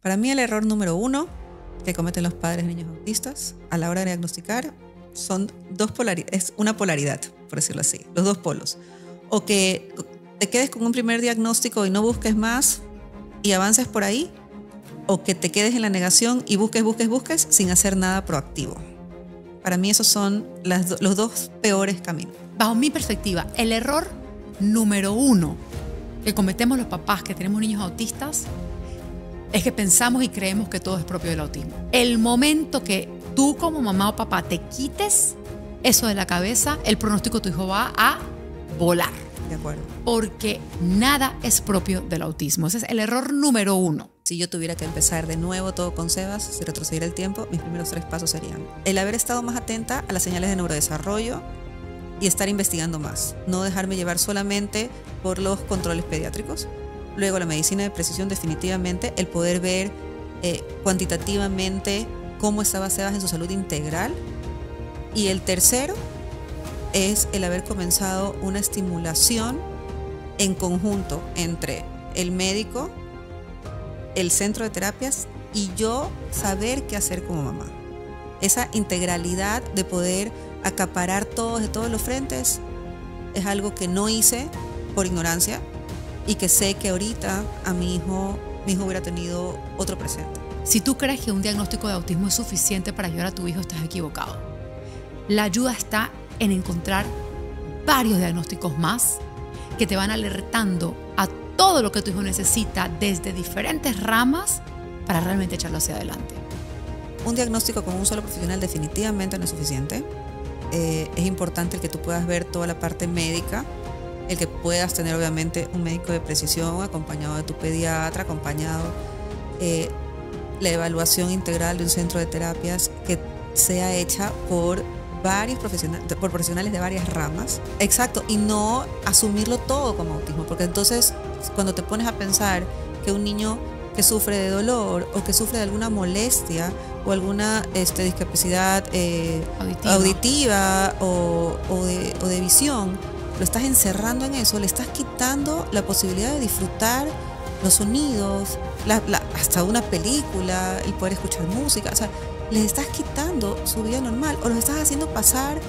Para mí el error número uno que cometen los padres de niños autistas a la hora de diagnosticar son es una polaridad, por decirlo así, los dos polos. O que te quedes con un primer diagnóstico y no busques más y avances por ahí, o que te quedes en la negación y busques sin hacer nada proactivo. Para mí esos son los dos peores caminos. Bajo mi perspectiva, el error número uno que cometemos los papás que tenemos niños autistas es que pensamos y creemos que todo es propio del autismo. El momento que tú como mamá o papá te quites eso de la cabeza, el pronóstico de tu hijo va a volar. De acuerdo. Porque nada es propio del autismo. Ese es el error número uno. Si yo tuviera que empezar de nuevo todo con Sebas, si retrocediera el tiempo, mis primeros 3 pasos serían el haber estado más atenta a las señales de neurodesarrollo y estar investigando más. No dejarme llevar solamente por los controles pediátricos. Luego la medicina de precisión, definitivamente, el poder ver cuantitativamente cómo estaba Sebas en su salud integral. Y el tercero es el haber comenzado una estimulación en conjunto entre el médico, el centro de terapias y yo saber qué hacer como mamá. Esa integralidad de poder acaparar todos de todos los frentes es algo que no hice por ignorancia y que sé que ahorita a mi hijo hubiera tenido otro presente. Si tú crees que un diagnóstico de autismo es suficiente para ayudar a tu hijo, estás equivocado. La ayuda está en encontrar varios diagnósticos más que te van alertando a todo lo que tu hijo necesita desde diferentes ramas para realmente echarlo hacia adelante. Un diagnóstico con un solo profesional definitivamente no es suficiente. Es importante el que tú puedas ver toda la parte médica, el que puedas tener obviamente un médico de precisión acompañado de tu pediatra, acompañado la evaluación integral de un centro de terapias que sea hecha por profesionales de varias ramas. Exacto, y no asumirlo todo como autismo, porque entonces cuando te pones a pensar que un niño que sufre de dolor o que sufre de alguna molestia o alguna discapacidad auditiva o de visión, lo estás encerrando en eso, le estás quitando la posibilidad de disfrutar los sonidos, hasta una película, el poder escuchar música. O sea, les estás quitando su vida normal o los estás haciendo pasar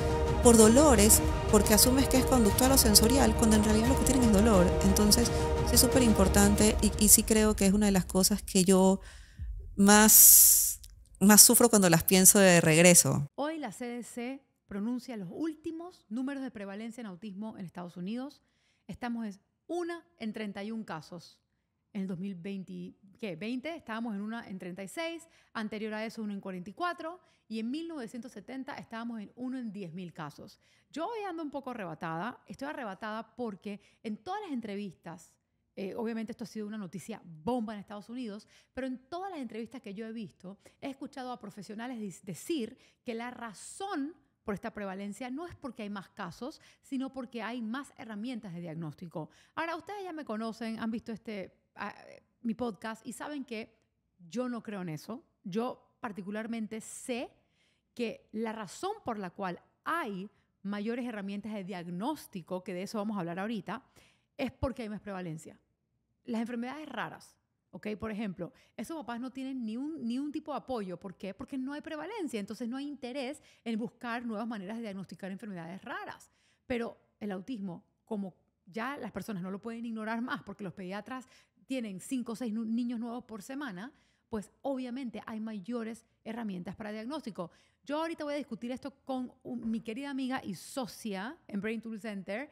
por dolores porque asumes que es conductual o sensorial cuando en realidad lo que tienen es dolor. Entonces sí es súper importante y sí creo que es una de las cosas que yo más sufro cuando las pienso de regreso. Hoy la CDC pronuncia los últimos números de prevalencia en autismo en Estados Unidos. Estamos en 1 en 31 casos. En el 2020 estábamos en 1 en 36, anterior a eso 1 en 44 y en 1970 estábamos en 1 en 10.000 casos. Yo hoy ando un poco arrebatada, estoy arrebatada porque en todas las entrevistas, obviamente esto ha sido una noticia bomba en Estados Unidos, pero en todas las entrevistas que yo he visto, he escuchado a profesionales decir que la razón por esta prevalencia no es porque hay más casos, sino porque hay más herramientas de diagnóstico. Ahora, ustedes ya me conocen, han visto mi podcast y saben que yo no creo en eso. Yo particularmente sé que la razón por la cual hay mayores herramientas de diagnóstico, que de eso vamos a hablar ahorita, es porque hay más prevalencia. Las enfermedades raras, ¿ok? Por ejemplo, esos papás no tienen ni un tipo de apoyo. ¿Por qué? Porque no hay prevalencia. Entonces no hay interés en buscar nuevas maneras de diagnosticar enfermedades raras. Pero el autismo, como ya las personas no lo pueden ignorar más porque los pediatras tienen 5 o 6 niños nuevos por semana, pues obviamente hay mayores herramientas para diagnóstico. Yo ahorita voy a discutir esto con mi querida amiga y socia en Brain Tool Center,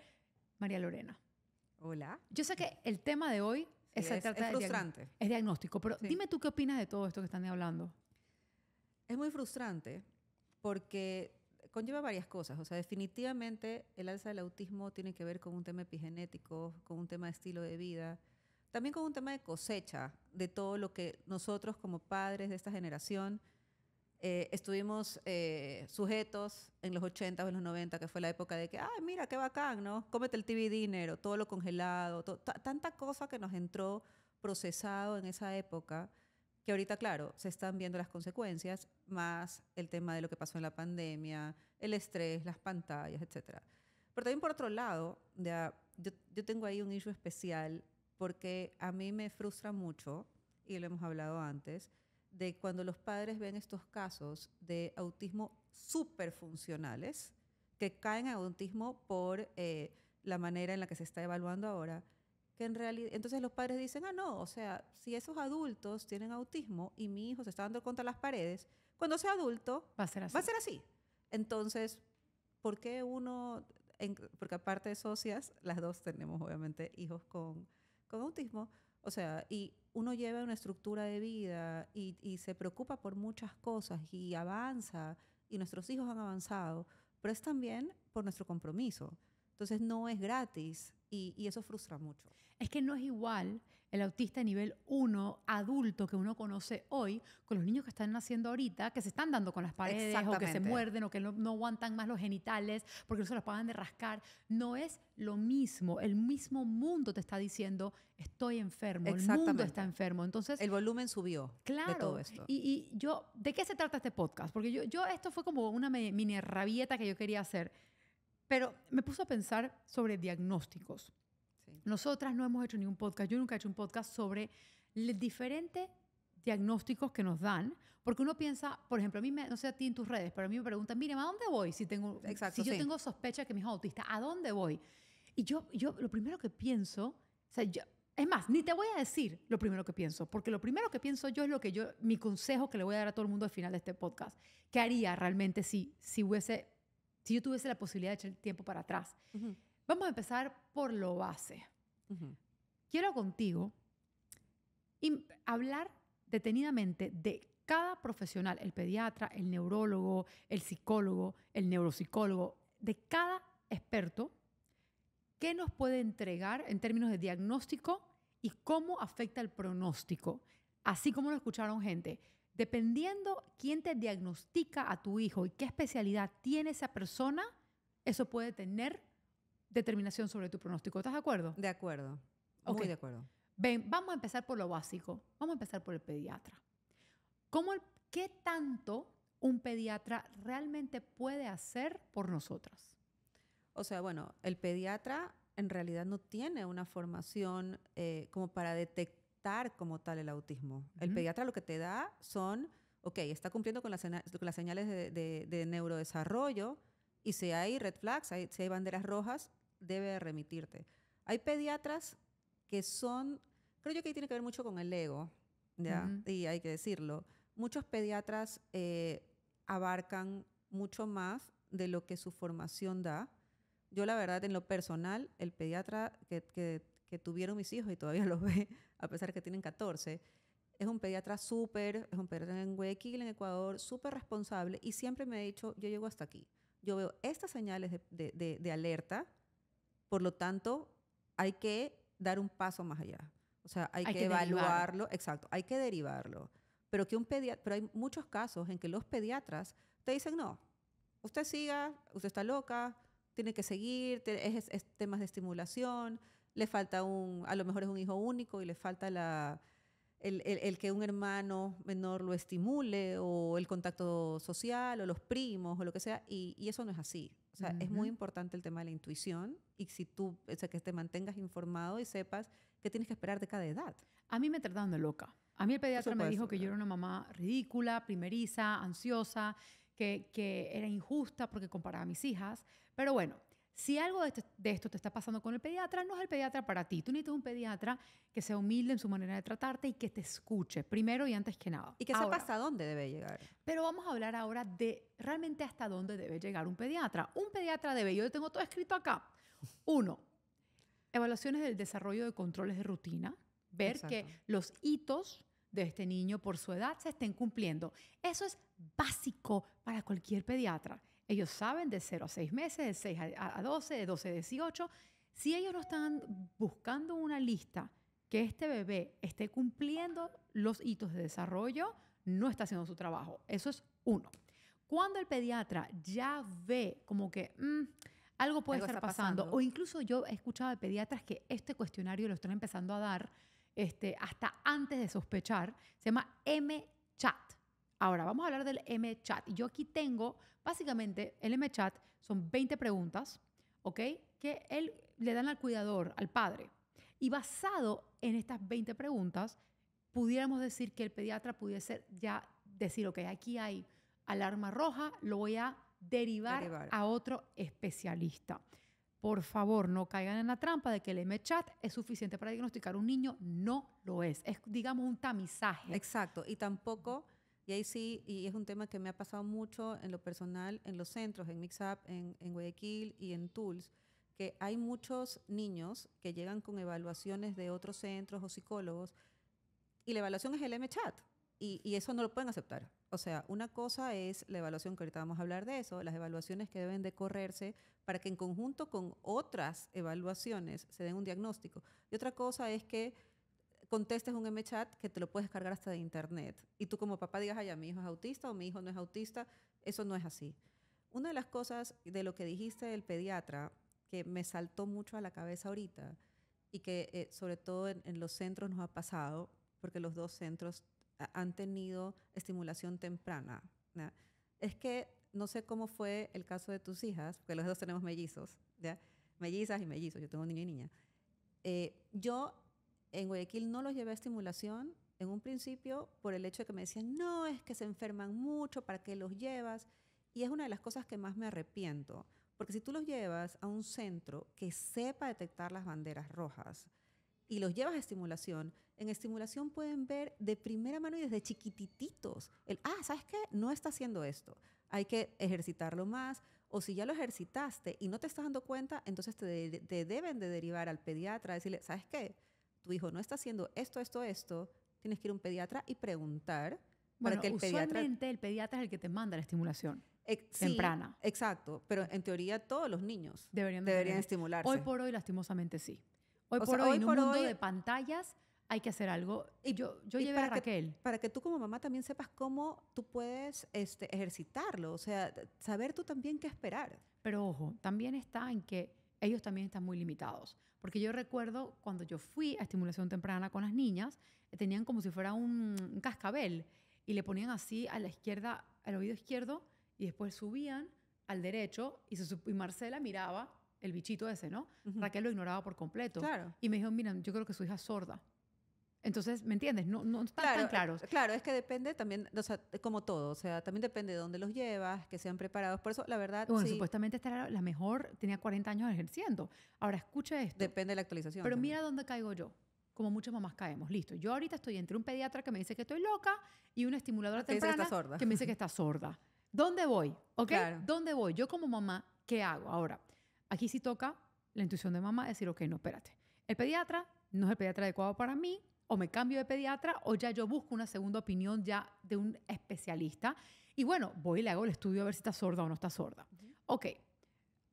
María Lorena. Hola. Yo sé que el tema de hoy es frustrante. Es diagnóstico, pero sí. Dime tú qué opinas de todo esto que están hablando. Es muy frustrante porque conlleva varias cosas. O sea, definitivamente el alza del autismo tiene que ver con un tema epigenético, con un tema de estilo de vida, también con un tema de cosecha de todo lo que nosotros como padres de esta generación estuvimos sujetos en los 80 o en los 90, que fue la época de que, ay, mira, qué bacán, ¿no? Cómete el TV dinero, todo lo congelado, tanta cosa que nos entró procesado en esa época, que ahorita, claro, se están viendo las consecuencias, más el tema de lo que pasó en la pandemia, el estrés, las pantallas, etc. Pero también por otro lado, yo tengo ahí un issue especial porque a mí me frustra mucho y lo hemos hablado antes, de cuando los padres ven estos casos de autismo súper funcionales, que caen en autismo por la manera en la que se está evaluando ahora, que en realidad, entonces los padres dicen, ah, no, o sea, si esos adultos tienen autismo y mi hijo se está dando contra las paredes, cuando sea adulto, Va a ser va a así. ser así. Entonces, ¿por qué uno, porque aparte de socias, las dos tenemos obviamente hijos con autismo, o sea, y uno lleva una estructura de vida y se preocupa por muchas cosas y avanza, y nuestros hijos han avanzado, pero es también por nuestro compromiso. Entonces no es gratis y eso frustra mucho. Es que no es igual el autista de nivel 1 adulto que uno conoce hoy con los niños que están naciendo ahorita, que se están dando con las paredes o que se Exactamente. muerden o que no aguantan más los genitales porque no se los pagan de rascar. No es lo mismo. El mismo mundo te está diciendo, estoy enfermo, el mundo Exactamente. está enfermo. Entonces, El volumen subió de todo claro, esto. y yo, ¿de qué se trata este podcast? Porque yo esto fue como una mini rabieta que yo quería hacer, pero me puso a pensar sobre diagnósticos. Sí. Nosotras no hemos hecho ningún podcast, yo nunca he hecho un podcast sobre los diferentes diagnósticos que nos dan, porque uno piensa, por ejemplo, a mí, no sé a ti en tus redes, pero a mí me preguntan, mire, ¿a dónde voy Exacto, si yo sí. tengo sospecha que mi hijo es autista? ¿A dónde voy? Y yo lo primero que pienso, o sea, es más, ni te voy a decir lo primero que pienso, porque lo primero que pienso yo es lo que mi consejo que le voy a dar a todo el mundo al final de este podcast. ¿Qué haría realmente si yo tuviese la posibilidad de echar el tiempo para atrás? Ujú, Vamos a empezar por lo base. ujú. Quiero contigo hablar detenidamente de cada profesional, el pediatra, el neurólogo, el psicólogo, el neuropsicólogo, de cada experto, qué nos puede entregar en términos de diagnóstico y cómo afecta el pronóstico. Así como lo escucharon gente, dependiendo quién te diagnostica a tu hijo y qué especialidad tiene esa persona, eso puede tener determinación sobre tu pronóstico. ¿Estás de acuerdo? De acuerdo. Ok. Muy de acuerdo. Ven, vamos a empezar por lo básico. Vamos a empezar por el pediatra. ¿Qué tanto un pediatra realmente puede hacer por nosotras? O sea, bueno, el pediatra en realidad no tiene una formación como para detectar como tal el autismo. El Ujú. pediatra lo que te da son, ok, está cumpliendo con con las señales de neurodesarrollo y si hay red flags, si hay banderas rojas, debe remitirte. Hay pediatras que son, creo yo que ahí tiene que ver mucho con el ego, ¿ya? Ujú. Y hay que decirlo. Muchos pediatras abarcan mucho más de lo que su formación da. Yo, la verdad, en lo personal, el pediatra que tuvieron mis hijos y todavía los ve, a pesar que tienen 14, es un pediatra es un pediatra en Guayaquil, en Ecuador, súper responsable y siempre me ha dicho, yo llego hasta aquí. Yo veo estas señales de alerta, por lo tanto, hay que dar un paso más allá. O sea, hay Hay que que derivar. evaluarlo, exacto, hay que derivarlo. Pero hay muchos casos en que los pediatras te dicen, no, usted siga, usted está loca, tiene que seguir, es temas de estimulación, le falta a lo mejor es un hijo único y le falta el que un hermano menor lo estimule o el contacto social o los primos o lo que sea, y eso no es así. O sea, es muy Ujú. importante el tema de la intuición y si tú, o sea, que te mantengas informado y sepas qué tienes que esperar de cada edad. A mí me trataron de loca. A mí el pediatra me dijo supuesto, que yo era una mamá ridícula, primeriza, ansiosa, que era injusta porque comparaba a mis hijas. Pero bueno, si algo de esto te está pasando con el pediatra, no es el pediatra para ti. Tú necesitas un pediatra que sea humilde en su manera de tratarte y que te escuche, primero y antes que nada. Y que sepa hasta dónde debe llegar. Pero vamos a hablar ahora de realmente hasta dónde debe llegar un pediatra. Un pediatra debe, yo tengo todo escrito acá. 1, evaluaciones del desarrollo de controles de rutina, ver Exacto. que los hitos de este niño por su edad se estén cumpliendo. Eso es básico para cualquier pediatra. Ellos saben de 0 a 6 meses, de 6 a 12, de 12 a 18. Si ellos no están buscando una lista que este bebé esté cumpliendo los hitos de desarrollo, no está haciendo su trabajo. Eso es 1. Cuando el pediatra ya ve como que algo puede Algo estar está pasando, pasando. o incluso yo he escuchado de pediatras que este cuestionario lo están empezando a dar hasta antes de sospechar, se llama M-Chat. Ahora, vamos a hablar del M-Chat. Y yo aquí tengo, básicamente, el M-Chat son 20 preguntas, ¿ok? Que él le dan al cuidador, al padre. Y basado en estas 20 preguntas, pudiéramos decir que el pediatra pudiese ya decir, ok, aquí hay alarma roja, lo voy a derivar a otro especialista. Por favor, no caigan en la trampa de que el MChat es suficiente para diagnosticar a un niño. No lo es. Es, digamos, un tamizaje. Exacto. Y tampoco, y ahí sí, y es un tema que me ha pasado mucho en lo personal, en los centros, en Mixup, en Guayaquil y en Tools, que hay muchos niños que llegan con evaluaciones de otros centros o psicólogos y la evaluación es el MChat. Y eso no lo pueden aceptar. O sea, una cosa es la evaluación, que ahorita vamos a hablar de eso, las evaluaciones que deben de correrse para que en conjunto con otras evaluaciones se den un diagnóstico. Y otra cosa es que contestes un MChat que te lo puedes cargar hasta de internet. Y tú como papá digas, ay, mi hijo es autista o mi hijo no es autista. Eso no es así. Una de las cosas de lo que dijiste del pediatra que me saltó mucho a la cabeza ahorita y que sobre todo en los centros nos ha pasado, porque los dos centros han tenido estimulación temprana, ¿ya? Es que no sé cómo fue el caso de tus hijas, porque los dos tenemos mellizos, ¿ya? Mellizas y mellizos, yo tengo un niño y niña. Yo en Guayaquil no los llevé a estimulación en un principio por el hecho de que me decían, no, es que se enferman mucho, ¿para qué los llevas? Y es una de las cosas que más me arrepiento, porque si tú los llevas a un centro que sepa detectar las banderas rojas y los llevas a estimulación, en estimulación pueden ver de primera mano y desde chiquitititos ¿sabes qué? No está haciendo esto. Hay que ejercitarlo más. O si ya lo ejercitaste y no te estás dando cuenta, entonces te deben de derivar al pediatra, decirle, ¿sabes qué? Tu hijo no está haciendo esto. Tienes que ir a un pediatra y preguntar para Bueno, que el pediatra... usualmente el pediatra es el que te manda la estimulación Sí, temprana. exacto. Pero en teoría todos los niños Deberían estimularse. Hoy por hoy, lastimosamente, sí. Hoy O por sea, hoy, hoy en un por mundo hoy- de pantallas, hay que hacer algo. Y- Yo y llevé a Raquel. para que tú como mamá también sepas cómo tú puedes ejercitarlo, o sea, saber tú también qué esperar. Pero ojo, también está en que ellos también están muy limitados. Porque yo recuerdo cuando yo fui a estimulación temprana con las niñas, tenían como si fuera un cascabel y le ponían así a la izquierda, al oído izquierdo, y después subían al derecho y Marcela miraba el bichito ese, ¿no? Ujú. Raquel lo ignoraba por completo. Claro. Y me dijo, mira, yo creo que su hija es sorda. Entonces, ¿me entiendes? No están Claro, tan claros. claro, es que depende también, o sea, como todo, o sea, también depende de dónde los llevas, que sean preparados. Por eso, la verdad, Bueno, sí, supuestamente esta era la mejor, tenía 40 años ejerciendo. Ahora, escucha esto. depende de la actualización. Pero también. mira dónde caigo yo. Como muchas mamás caemos. Listo. Yo ahorita estoy entre un pediatra que me dice que estoy loca y una estimuladora Que dice que está temprana sorda. que me dice que está sorda. ¿Dónde voy? ¿Ok? Claro. ¿Dónde voy? Yo como mamá, ¿qué hago? Ahora, aquí sí toca la intuición de mamá decir, ok, no, espérate. El pediatra no es el pediatra adecuado para mí, o me cambio de pediatra, o ya yo busco una segunda opinión ya de un especialista. Y bueno, voy y le hago el estudio a ver si está sorda o no está sorda. Ok,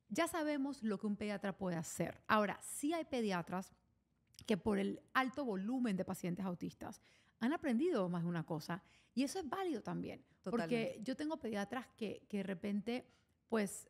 ya sabemos lo que un pediatra puede hacer. Ahora, sí hay pediatras que por el alto volumen de pacientes autistas han aprendido más de una cosa. Y eso es válido también. Totalmente. Porque yo tengo pediatras que de repente, pues,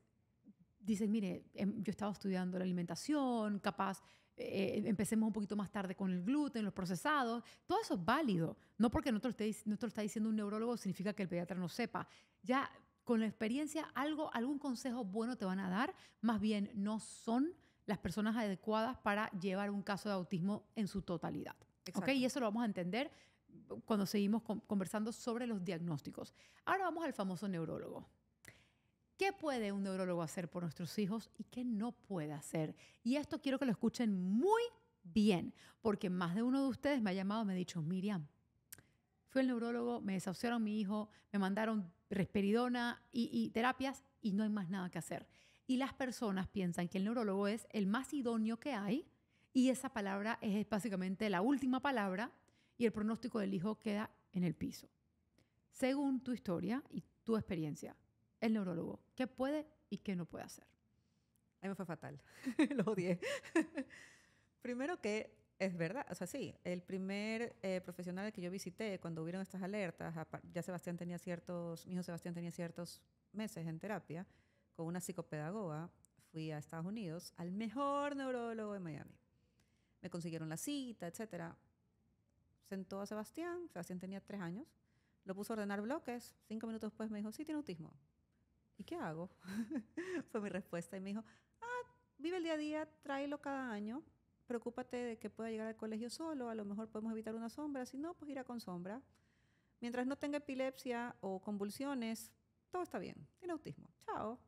dicen, mire, yo estaba estudiando la alimentación, capaz empecemos un poquito más tarde con el gluten, los procesados. Todo eso es válido. No porque no te lo está diciendo un neurólogo significa que el pediatra no sepa. Ya con la experiencia, algún consejo bueno te van a dar. Más bien, no son las personas adecuadas para llevar un caso de autismo en su totalidad. ¿Ok? Y eso lo vamos a entender cuando seguimos conversando sobre los diagnósticos. Ahora vamos al famoso neurólogo. ¿Qué puede un neurólogo hacer por nuestros hijos y qué no puede hacer? Y esto quiero que lo escuchen muy bien, porque más de uno de ustedes me ha llamado y me ha dicho, Miriam, fui al neurólogo, me desahuciaron a mi hijo, me mandaron risperidona y terapias y no hay más nada que hacer. Y las personas piensan que el neurólogo es el más idóneo que hay y esa palabra es básicamente la última palabra y el pronóstico del hijo queda en el piso. Según tu historia y tu experiencia, el neurólogo, ¿qué puede y qué no puede hacer? A mí me fue fatal. Lo odié. Primero que es verdad, o sea, sí, el primer profesional que yo visité cuando hubieron estas alertas, ya Sebastián tenía mi hijo Sebastián tenía ciertos meses en terapia con una psicopedagoga, fui a Estados Unidos al mejor neurólogo de Miami. Me consiguieron la cita, etcétera. Sentó a Sebastián tenía 3 años, lo puso a ordenar bloques, 5 minutos después me dijo, sí, tiene autismo. ¿Y qué hago? Fue mi respuesta y me dijo, vive el día a día, tráelo cada año preocúpate de que pueda llegar al colegio solo, a lo mejor podemos evitar una sombra, si no, pues irá con sombra. Mientras no tenga epilepsia o convulsiones, todo está bien. Tiene autismo. Chao.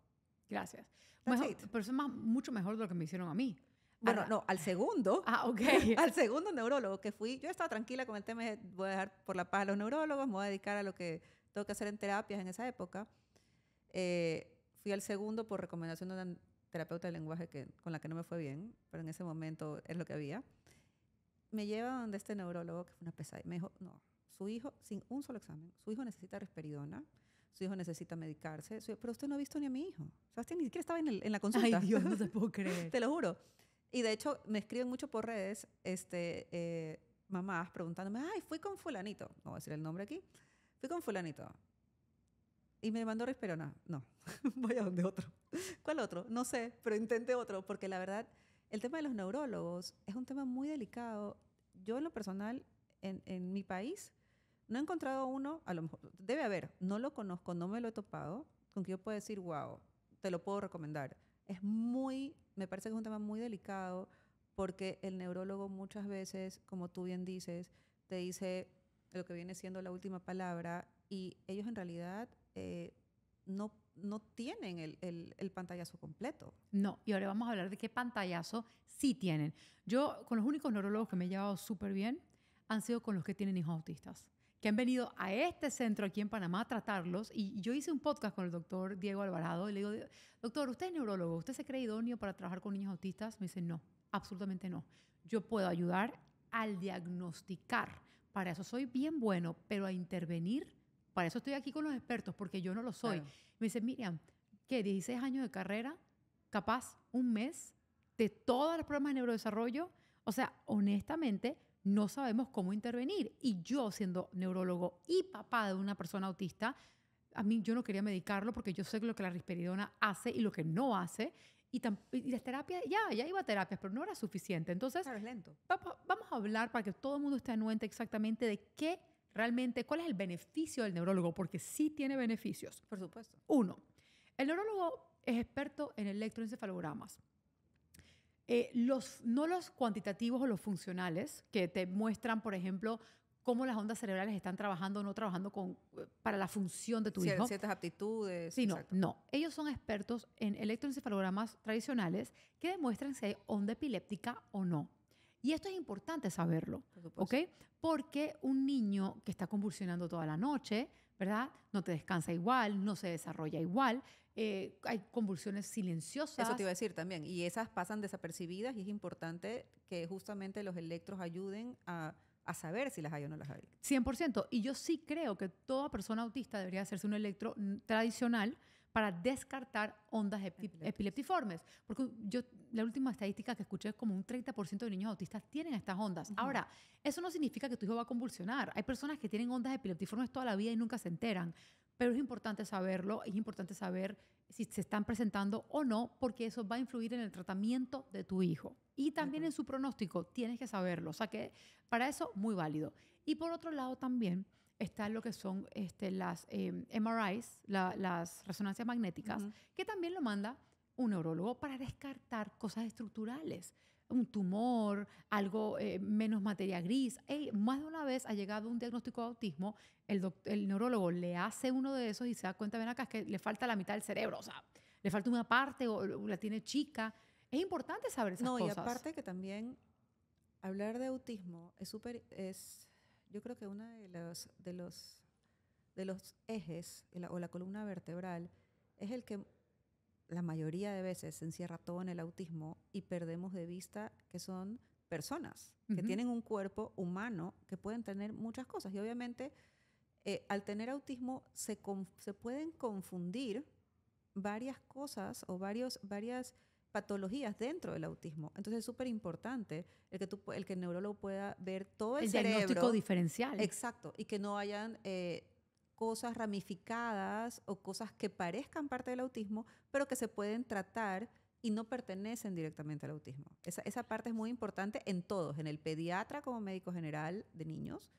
Gracias. That's Mejor, it. pero eso es mucho mejor de lo que me hicieron a mí. Bueno, Ahora- no, al segundo, ok. al segundo neurólogo que fui, yo estaba tranquila con el tema de voy a dejar por la paz a los neurólogos, me voy a dedicar a lo que tengo que hacer en terapias en esa época. Fui al segundo por recomendación de una terapeuta de lenguaje con la que no me fue bien, pero en ese momento es lo que había. Me lleva donde este neurólogo, que fue una pesadilla, me dijo, no, su hijo, sin un solo examen, su hijo necesita risperidona, su hijo necesita medicarse, pero usted no ha visto ni a mi hijo. Sebastián ni siquiera estaba en la consulta. Ay, Dios, no te puedo creer. Te lo juro. Y de hecho, me escriben mucho por redes mamás preguntándome, ay, fui con fulanito. No voy a decir el nombre aquí. Fui con fulanito. Y me mandó risperidona. No, voy a donde otro. ¿Cuál otro? No sé, pero intenté otro. Porque la verdad, el tema de los neurólogos es un tema muy delicado. Yo en lo personal, en mi país, no he encontrado uno, a lo mejor, debe haber, no lo conozco, no me lo he topado, con que yo pueda decir, wow, te lo puedo recomendar. Me parece que es un tema muy delicado porque el neurólogo muchas veces, como tú bien dices, te dice lo que viene siendo la última palabra y ellos en realidad no tienen el pantallazo completo. No, y ahora vamos a hablar de qué pantallazo sí tienen. Yo, con los únicos neurólogos que me he llevado súper bien, han sido con los que tienen hijos autistas, que han venido a este centro aquí en Panamá a tratarlos. Y yo hice un podcast con el doctor Diego Alvarado y le digo, doctor, ¿usted es neurólogo? ¿Usted se cree idóneo para trabajar con niños autistas? Me dice, no, absolutamente no. Yo puedo ayudar al diagnosticar. Para eso soy bien bueno, pero a intervenir, para eso estoy aquí con los expertos, porque yo no lo soy. Claro. Me dice, Miriam, ¿qué? 16 años de carrera, capaz un mes de todos los problemas de neurodesarrollo. O sea, honestamente, no sabemos cómo intervenir. Y yo, siendo neurólogo y papá de una persona autista, a mí yo no quería medicarlo porque yo sé lo que la risperidona hace y lo que no hace. Y las terapias, ya iba a terapias, pero no era suficiente. Entonces, Claro, es lento. vamos a hablar para que todo el mundo esté anuente exactamente de qué realmente, cuál es el beneficio del neurólogo, porque sí tiene beneficios. Por supuesto. Uno, el neurólogo es experto en electroencefalogramas. No los cuantitativos o los funcionales, que te muestran, por ejemplo, cómo las ondas cerebrales están trabajando o no trabajando para la función de tu hijo. Ciertas aptitudes. Sí, no, exacto. no. Ellos son expertos en electroencefalogramas tradicionales que demuestran si hay onda epiléptica o no. Y esto es importante saberlo, Por supuesto. ¿ok? Porque un niño que está convulsionando toda la noche, ¿verdad? No te descansa igual, no se desarrolla igual, hay convulsiones silenciosas. Eso te iba a decir también. Y esas pasan desapercibidas y es importante que justamente los electros ayuden a saber si las hay o no las hay. 100%. Y yo sí creo que toda persona autista debería hacerse un electro tradicional para descartar ondas epileptiformes. Porque la última estadística que escuché es como un 30% de niños autistas tienen estas ondas. Ahora, eso no significa que tu hijo va a convulsionar. Hay personas que tienen ondas epileptiformes toda la vida y nunca se enteran. Pero es importante saberlo, es importante saber si se están presentando o no, porque eso va a influir en el tratamiento de tu hijo. Y también en su pronóstico, tienes que saberlo. O sea que para eso, muy válido. Y por otro lado también está lo que son las MRIs, las resonancias magnéticas, que también lo manda un neurólogo para descartar cosas estructurales. Un tumor, algo menos materia gris. Más de una vez ha llegado un diagnóstico de autismo, el neurólogo le hace uno de esos y se da cuenta, ven acá, es que le falta la mitad del cerebro, o sea, le falta una parte o la tiene chica. Es importante saber esas cosas. No, y aparte que también hablar de autismo yo creo que uno de los ejes o la columna vertebral es el que la mayoría de veces se encierra todo en el autismo y perdemos de vista que son personas que tienen un cuerpo humano que pueden tener muchas cosas. Y obviamente al tener autismo se pueden confundir varias cosas o varias patologías dentro del autismo. Entonces es súper importante el que el neurólogo pueda ver todo el cerebro. El diagnóstico diferencial. Exacto. Y que no hayan cosas ramificadas o cosas que parezcan parte del autismo, pero que se pueden tratar y no pertenecen directamente al autismo. Esa parte es muy importante en todos, en el pediatra como médico general de niños,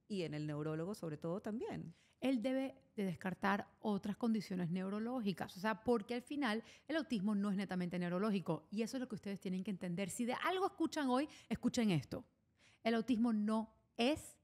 y en el neurólogo sobre todo también. Él debe de descartar otras condiciones neurológicas, o sea, porque al final el autismo no es netamente neurológico y eso es lo que ustedes tienen que entender. Si de algo escuchan hoy, escuchen esto. El autismo no es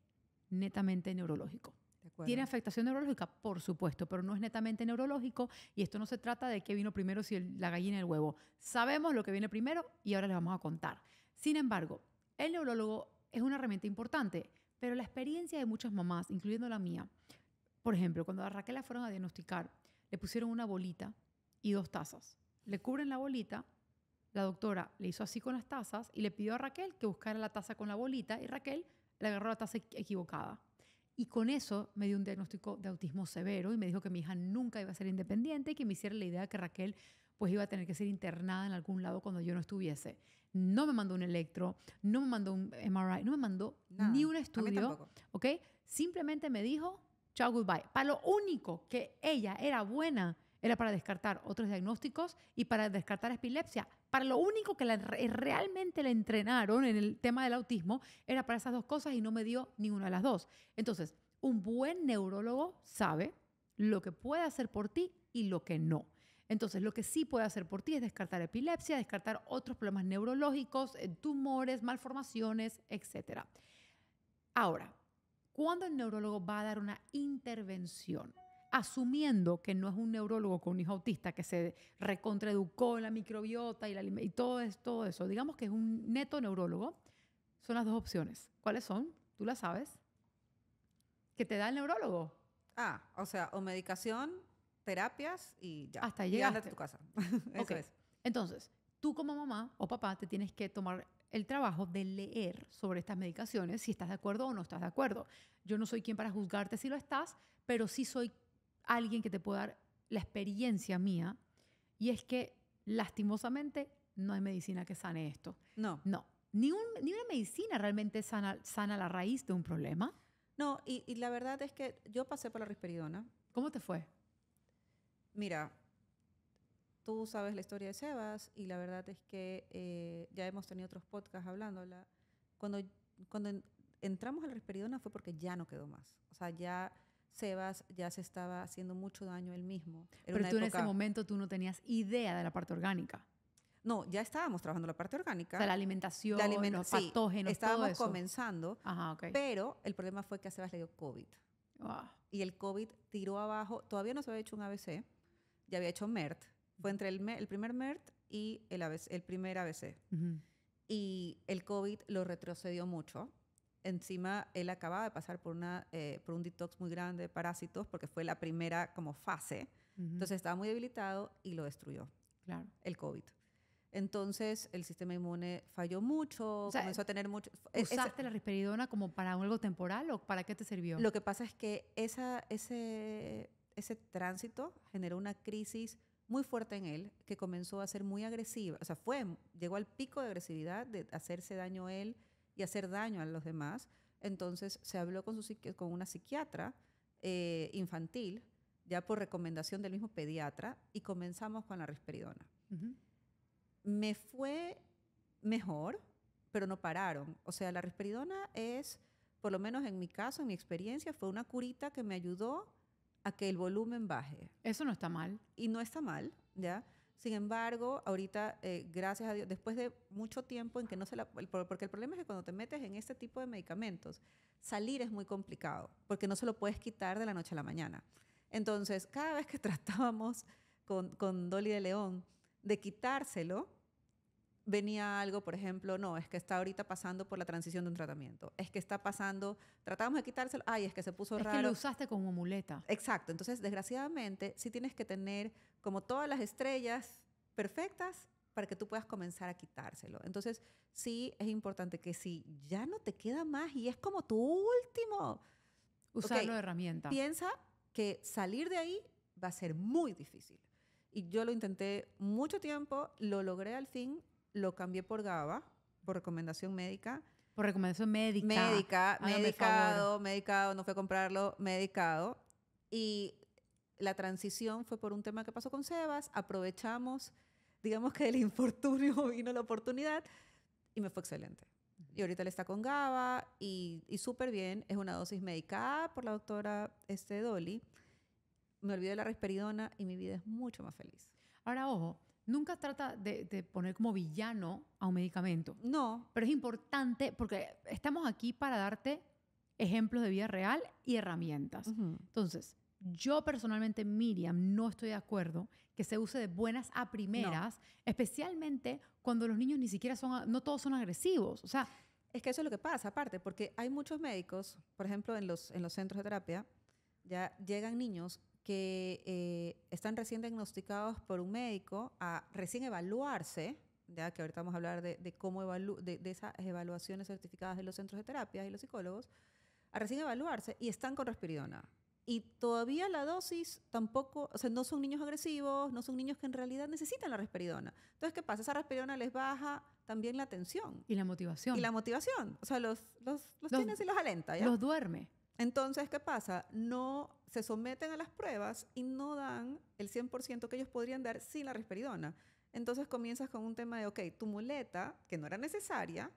netamente neurológico. De acuerdo. ¿Tiene afectación neurológica? Por supuesto, pero no es netamente neurológico y esto no se trata de qué vino primero, si la gallina y el huevo. Sabemos lo que viene primero y ahora les vamos a contar. Sin embargo, el neurólogo es una herramienta importante, pero la experiencia de muchas mamás, incluyendo la mía, por ejemplo, cuando a Raquel la fueron a diagnosticar, le pusieron una bolita y 2 tazas. Le cubren la bolita, la doctora le hizo así con las tazas y le pidió a Raquel que buscara la taza con la bolita y Raquel le agarró la taza equivocada. Y con eso me dio un diagnóstico de autismo severo y me dijo que mi hija nunca iba a ser independiente y que me hiciera la idea de que Raquel pues iba a tener que ser internada en algún lado cuando yo no estuviese. No me mandó un electro, no me mandó un MRI, no me mandó Nada. ni un A mí estudio, tampoco. ¿ok? Simplemente me dijo, chao, goodbye. Para lo único que ella era buena era para descartar otros diagnósticos y para descartar epilepsia. Para lo único que realmente la entrenaron en el tema del autismo era para esas 2 cosas y no me dio ninguna de las 2. Entonces, un buen neurólogo sabe lo que puede hacer por ti y lo que no. Entonces, lo que sí puede hacer por ti es descartar epilepsia, descartar otros problemas neurológicos, tumores, malformaciones, etc. Ahora, ¿cuándo el neurólogo va a dar una intervención? Asumiendo que no es un neurólogo con un hijo autista que se recontraeducó en la microbiota y todo eso. Digamos que es un neto neurólogo. Son las 2 opciones. ¿Cuáles son? ¿Tú las sabes? ¿Qué te da el neurólogo? O sea, o medicación, terapias y ya. Hasta Y llegaste. ándate a tu casa. Eso Ok. es. Entonces, tú como mamá o papá te tienes que tomar el trabajo de leer sobre estas medicaciones, si estás de acuerdo o no estás de acuerdo. Yo no soy quien para juzgarte si lo estás, pero sí soy alguien que te puede dar la experiencia mía, y es que lastimosamente no hay medicina que sane esto. No. No, ni una medicina realmente sana la raíz de un problema. No, y la verdad es que yo pasé por la risperidona. ¿Cómo te fue? Mira, tú sabes la historia de Sebas y la verdad es que ya hemos tenido otros podcasts hablándola. Cuando entramos a la risperidona fue porque ya no quedó más. O sea, ya Sebas ya se estaba haciendo mucho daño él mismo. Era Pero una tú en época- ese momento tú no tenías idea de la parte orgánica. No, ya estábamos trabajando la parte orgánica. O sea, la alimentación, los sí, patógenos, todo estábamos eso. comenzando, Ajá, ok. pero el problema fue que a Sebas le dio COVID. Wow. Y el COVID tiró abajo, todavía no se había hecho un ABC, ya había hecho MERT. Fue entre el primer MERT y el primer ABC. Ujú. Y el COVID lo retrocedió mucho. Encima, él acababa de pasar por un detox muy grande de parásitos porque fue la primera como fase. Ujú. Entonces estaba muy debilitado y lo destruyó, Claro. el COVID. Entonces el sistema inmune falló mucho, O sea, comenzó a tener mucho... ¿Usaste la risperidona como para algo temporal o para qué te sirvió? Lo que pasa es que ese tránsito generó una crisis muy fuerte en él que comenzó a ser muy agresiva. O sea, llegó al pico de agresividad de hacerse daño a él y hacer daño a los demás. Entonces se habló con una psiquiatra infantil, ya por recomendación del mismo pediatra, y comenzamos con la risperidona. Ujú. Me fue mejor, pero no pararon. O sea, la risperidona es, por lo menos en mi caso, en mi experiencia, fue una curita que me ayudó a que el volumen baje. Eso no está mal. Y no está mal, ¿ya? Sin embargo, ahorita, gracias a Dios, después de mucho tiempo en que no porque el problema es que cuando te metes en este tipo de medicamentos, salir es muy complicado, porque no se lo puedes quitar de la noche a la mañana. Entonces, cada vez que tratábamos con Dolly de León de quitárselo, venía algo, por ejemplo, no, es que está ahorita pasando por la transición de un tratamiento. Es que está pasando, tratamos de quitárselo, ay, es que se puso Es raro. que lo usaste como muleta. Exacto. Entonces, desgraciadamente, sí tienes que tener como todas las estrellas perfectas para que tú puedas comenzar a quitárselo. Entonces, sí es importante que si ya no te queda más y es como tu último, Usarlo ok, de herramienta. piensa que salir de ahí va a ser muy difícil. Y yo lo intenté mucho tiempo, lo logré al fin, lo cambié por GABA, por recomendación médica. Por recomendación médica. Hágame el favor. medicado, no fue a comprarlo, medicado. Y la transición fue por un tema que pasó con Sebas, aprovechamos, digamos que del infortunio vino la oportunidad y me fue excelente. Y ahorita él está con GABA y súper bien. Es una dosis medicada por la doctora Dolly. Me olvidé de la risperidona y mi vida es mucho más feliz. Ahora, ojo, nunca trata de poner como villano a un medicamento. No. Pero es importante porque estamos aquí para darte ejemplos de vida real y herramientas. Entonces, yo personalmente, Miriam, no estoy de acuerdo que se use de buenas a primeras, especialmente cuando los niños ni siquiera no todos son agresivos. O sea, es que eso es lo que pasa, aparte, porque hay muchos médicos, por ejemplo, en los centros de terapia, ya llegan niños que están recién diagnosticados por un médico a recién evaluarse, ya que ahorita vamos a hablar de cómo de esas evaluaciones certificadas de los centros de terapia y los psicólogos, a recién evaluarse y están con risperidona. Y todavía la dosis tampoco, o sea, no son niños agresivos, no son niños que en realidad necesitan la risperidona. Entonces, ¿qué pasa? Esa risperidona les baja también la atención. Y la motivación. Y la motivación. O sea, los tienes y los alenta, ¿ya? Los duerme. Entonces, ¿qué pasa? No se someten a las pruebas y no dan el 100% que ellos podrían dar sin la risperidona. Entonces comienzas con un tema de, ok, tu muleta, que no era necesaria,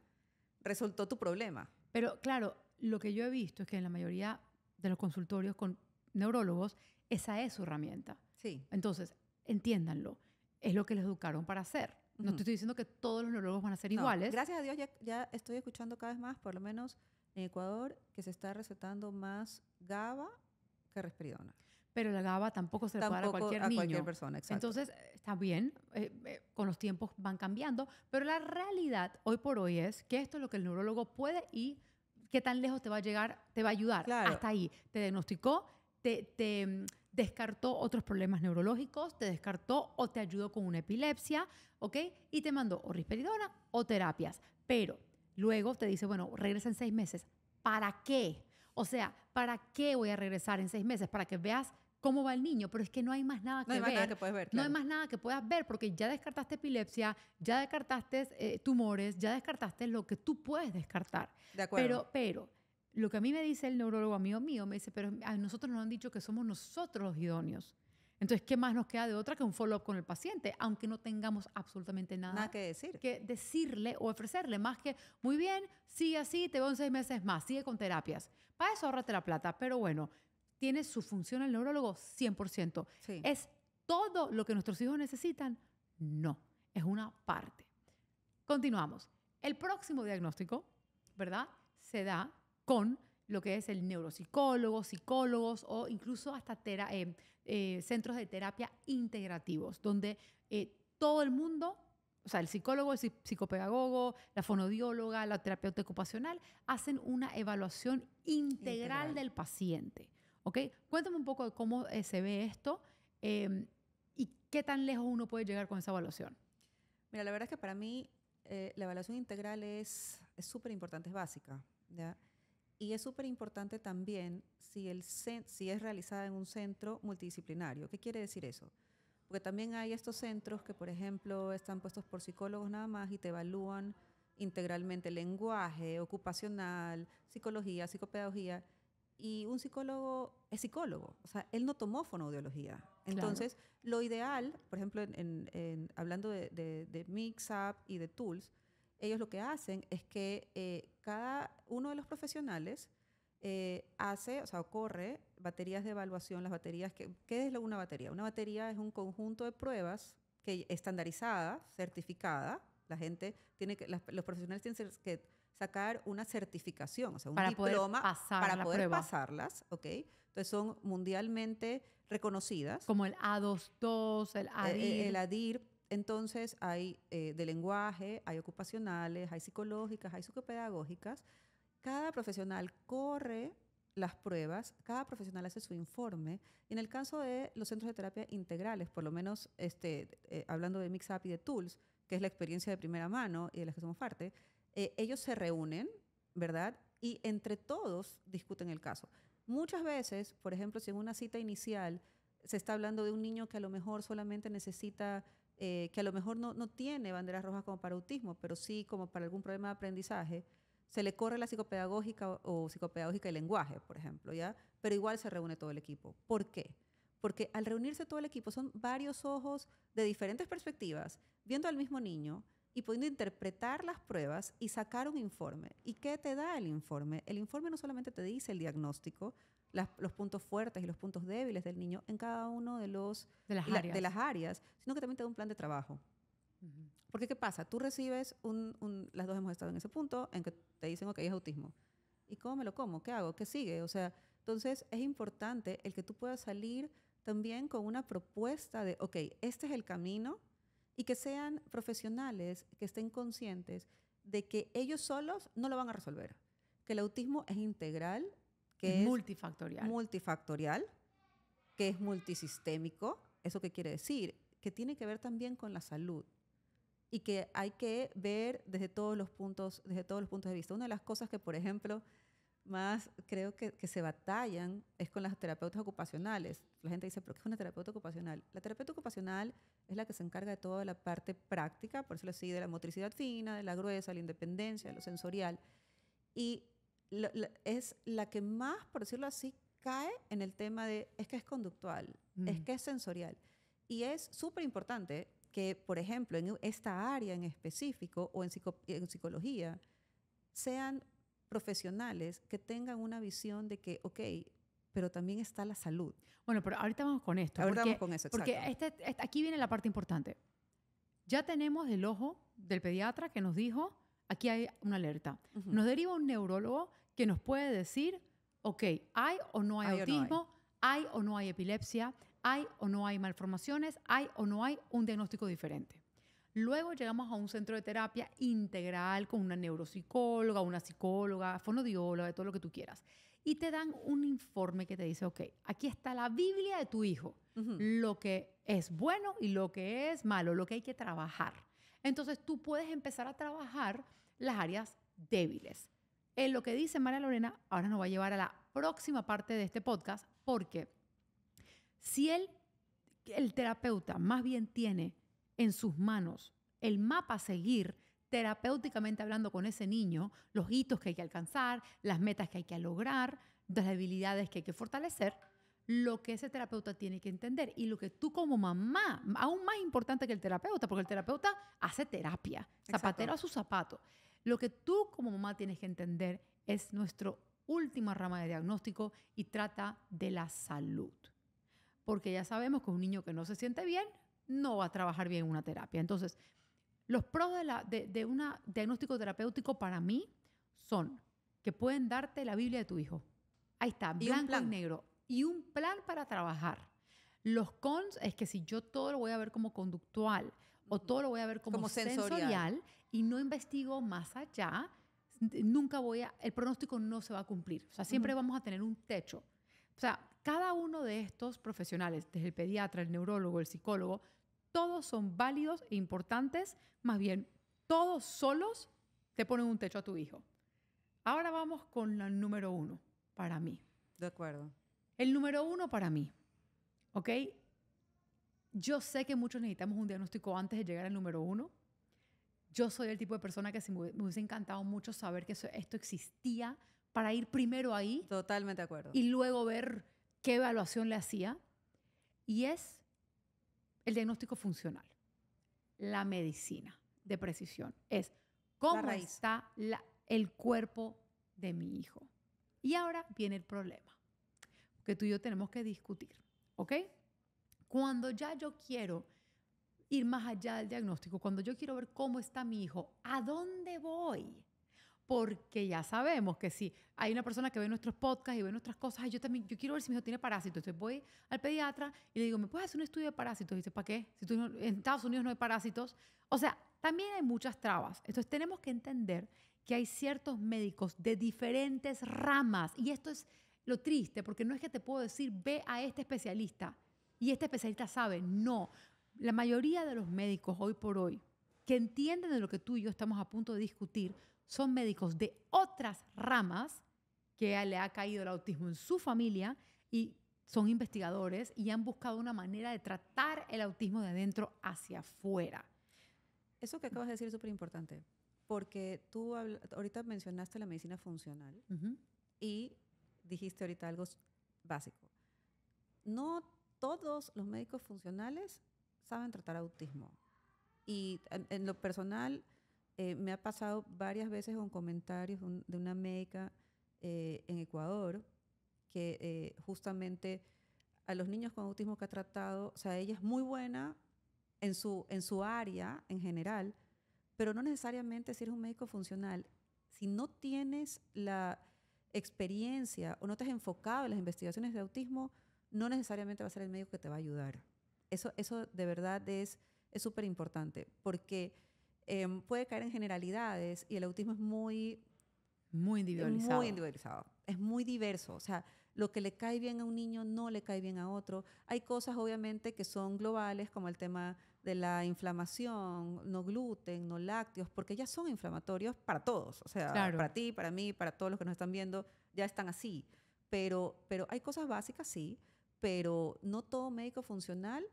resultó tu problema. Pero claro, lo que yo he visto es que en la mayoría de los consultorios con neurólogos, esa es su herramienta. Sí. Entonces, entiéndanlo. Es lo que les educaron para hacer. No te estoy diciendo que todos los neurólogos van a ser iguales. Gracias a Dios ya estoy escuchando cada vez más, por lo menos en Ecuador, que se está recetando más GABA que risperidona. Pero la GABA tampoco se le puede dar a cualquier niño. Cualquier persona, exacto. Entonces, está bien, con los tiempos van cambiando, pero la realidad hoy por hoy es que esto es lo que el neurólogo puede y qué tan lejos te va a llegar, te va a ayudar. Claro. Hasta ahí. Te diagnosticó, te descartó otros problemas neurológicos, te descartó o te ayudó con una epilepsia, ¿ok? Y te mandó o risperidona o terapias. Pero luego te dice, bueno, regresa en 6 meses. ¿Para qué? O sea, ¿para qué voy a regresar en 6 meses? Para que veas cómo va el niño, pero es que no hay más nada que ver. No hay más nada que puedes ver, claro. No hay más nada que puedas ver porque ya descartaste epilepsia, ya descartaste tumores, ya descartaste lo que tú puedes descartar. De acuerdo. Pero lo que a mí me dice el neurólogo amigo mío, me dice, pero a nosotros nos han dicho que somos nosotros los idóneos. Entonces, ¿qué más nos queda de otra que un follow-up con el paciente? Aunque no tengamos absolutamente nada que decir. Que decirle o ofrecerle. Más que, muy bien, sigue así, te veo en 6 meses más, sigue con terapias. Para eso ahórrate la plata. Pero bueno, ¿tiene su función el neurólogo? 100%. Sí. ¿Es todo lo que nuestros hijos necesitan? No, es una parte. Continuamos. El próximo diagnóstico, ¿verdad? Se da con lo que es el neuropsicólogo, psicólogos o incluso hasta centros de terapia integrativos, donde todo el mundo, o sea, el psicólogo, el psicopedagogo, la fonodióloga, la terapeuta ocupacional, hacen una evaluación integral del paciente. ¿Ok? Cuéntame un poco de cómo se ve esto y qué tan lejos uno puede llegar con esa evaluación. Mira, la verdad es que para mí la evaluación integral es súper importante, es básica, ¿ya? Y es súper importante también si es realizada en un centro multidisciplinario. ¿Qué quiere decir eso? Porque también hay estos centros que, por ejemplo, están puestos por psicólogos nada más y te evalúan integralmente lenguaje, ocupacional, psicología, psicopedagogía. Y un psicólogo es psicólogo, o sea, él no tomó fonoaudiología. Entonces, claro, lo ideal, por ejemplo, hablando de Mixup y de Tools, ellos lo que hacen es que cada uno de los profesionales corre baterías de evaluación. Las baterías, ¿qué es una batería? Una batería es un conjunto de pruebas estandarizada, certificada. La gente los profesionales tienen que sacar una certificación, o sea, un diploma para poder pasarlas, ¿ok? Entonces son mundialmente reconocidas. Como el A22, el ADIR. El ADIR. Entonces hay de lenguaje, hay ocupacionales, hay psicológicas, hay psicopedagógicas. Cada profesional corre las pruebas, cada profesional hace su informe. Y en el caso de los centros de terapia integrales, por lo menos hablando de Mixup y de Tools, que es la experiencia de primera mano y de las que somos parte, ellos se reúnen, ¿verdad? Y entre todos discuten el caso. Muchas veces, por ejemplo, si en una cita inicial se está hablando de un niño que a lo mejor solamente necesita, que a lo mejor no tiene banderas rojas como para autismo, pero sí como para algún problema de aprendizaje, se le corre la psicopedagógica o psicopedagógica y lenguaje, por ejemplo, ¿ya? Pero igual se reúne todo el equipo. ¿Por qué? Porque al reunirse todo el equipo son varios ojos de diferentes perspectivas, viendo al mismo niño y pudiendo interpretar las pruebas y sacar un informe. ¿Y qué te da el informe? El informe no solamente te dice el diagnóstico, los puntos fuertes y los puntos débiles del niño en cada uno de De las las áreas, sino que también te da un plan de trabajo. Ujú. Porque ¿qué pasa? Tú recibes las dos hemos estado en ese punto en que te dicen, ok, es autismo. ¿Y cómo me lo como? ¿Qué hago? ¿Qué sigue? O sea, entonces es importante el que tú puedas salir también con una propuesta de, ok, este es el camino y que sean profesionales, que estén conscientes de que ellos solos no lo van a resolver, que el autismo es integral, Es que es multifactorial. multifactorial, que es multisistémico. ¿Eso qué quiere decir? Que tiene que ver también con la salud y que hay que ver desde todos los puntos de vista. Una de las cosas que, por ejemplo, más creo que se batallan es con las terapeutas ocupacionales. La gente dice, ¿pero qué es una terapeuta ocupacional? La terapeuta ocupacional es la que se encarga de toda la parte práctica, por decirlo así, de la motricidad fina, de la gruesa, la independencia, de lo sensorial. Y es la que más, por decirlo así, cae en el tema de, es que es conductual, es que es sensorial. Y es súper importante que, por ejemplo, en esta área en específico o en psicología, sean profesionales que tengan una visión de que, ok, pero también está la salud. Bueno, pero ahorita vamos con esto. Ahorita porque, vamos con eso, porque exacto. aquí viene la parte importante. Ya tenemos el ojo del pediatra que nos dijo, aquí hay una alerta. Ujú. Nos deriva un neurólogo que nos puede decir, ok, ¿hay o no hay ¿Hay o no hay? autismo? ¿Hay o no hay epilepsia? ¿Hay o no hay malformaciones? ¿Hay o no hay un diagnóstico diferente? Luego llegamos a un centro de terapia integral con una neuropsicóloga, una psicóloga, fonodióloga, todo lo que tú quieras. Y te dan un informe que te dice, ok, aquí está la Biblia de tu hijo, Ujú. lo que es bueno y lo que es malo, lo que hay que trabajar. Entonces tú puedes empezar a trabajar las áreas débiles. En lo que dice María Lorena, ahora nos va a llevar a la próxima parte de este podcast, porque si el terapeuta más bien tiene en sus manos el mapa a seguir terapéuticamente hablando con ese niño, los hitos que hay que alcanzar, las metas que hay que lograr, las debilidades que hay que fortalecer, lo que ese terapeuta tiene que entender y lo que tú como mamá, aún más importante que el terapeuta, porque el terapeuta hace terapia, zapatero a su zapato. Lo que tú como mamá tienes que entender es nuestra última rama de diagnóstico y trata de la salud. Porque ya sabemos que un niño que no se siente bien no va a trabajar bien en una terapia. Entonces, los pros de un diagnóstico terapéutico para mí son que pueden darte la Biblia de tu hijo. Ahí está, Y un blanco y plan. negro. Y un plan para trabajar. Los cons es que si yo todo lo voy a ver como conductual o todo lo voy a ver como sensorial y no investigo más allá, nunca el pronóstico no se va a cumplir. O sea, siempre Ujú. vamos a tener un techo. O sea, cada uno de estos profesionales, desde el pediatra, el neurólogo, el psicólogo, todos son válidos e importantes, más bien, todos solos te ponen un techo a tu hijo. Ahora vamos con la número 1 para mí. De acuerdo. El número 1 para mí, ¿ok? Yo sé que muchos necesitamos un diagnóstico antes de llegar al número 1. Yo soy el tipo de persona que me hubiese encantado mucho saber que esto existía para ir primero ahí Totalmente de acuerdo. y luego ver qué evaluación le hacía. Y es el diagnóstico funcional, la medicina de precisión. Es cómo está el cuerpo de mi hijo. Y ahora viene el problema, que tú y yo tenemos que discutir, ¿ok? Cuando ya yo quiero ir más allá del diagnóstico, cuando yo quiero ver cómo está mi hijo, ¿a dónde voy? Porque ya sabemos que si hay una persona que ve nuestros podcasts y ve nuestras cosas, yo también, yo quiero ver si mi hijo tiene parásitos. Entonces voy al pediatra y le digo, ¿me puedes hacer un estudio de parásitos? Y dice, ¿para qué? Si en Estados Unidos no hay parásitos. O sea, también hay muchas trabas. Entonces tenemos que entender que hay ciertos médicos de diferentes ramas. Y esto es lo triste, porque no es que te puedo decir, ve a este especialista y este especialista sabe. No. La mayoría de los médicos hoy por hoy que entienden de lo que tú y yo estamos a punto de discutir son médicos de otras ramas que le ha caído el autismo en su familia y son investigadores y han buscado una manera de tratar el autismo de adentro hacia afuera. Eso que acabas de decir es súper importante, porque tú ahorita mencionaste la medicina funcional y dijiste ahorita algo básico. No todos los médicos funcionales saben tratar autismo. Y en lo personal, Me ha pasado varias veces con comentarios de una médica en Ecuador que justamente a los niños con autismo que ha tratado, o sea, ella es muy buena en su área en general, pero no necesariamente si eres un médico funcional. Si no tienes la experiencia o no te has enfocado en las investigaciones de autismo, no necesariamente va a ser el médico que te va a ayudar. Eso de verdad es súper importante porque puede caer en generalidades y el autismo es Muy individualizado. muy individualizado, es muy diverso. O sea, lo que le cae bien a un niño no le cae bien a otro. Hay cosas obviamente que son globales como el tema de la inflamación, no gluten, no lácteos, porque ya son inflamatorios para todos. O sea, Claro. para ti, para mí, para todos los que nos están viendo, ya están así. Pero hay cosas básicas, sí, pero no todo médico funcional.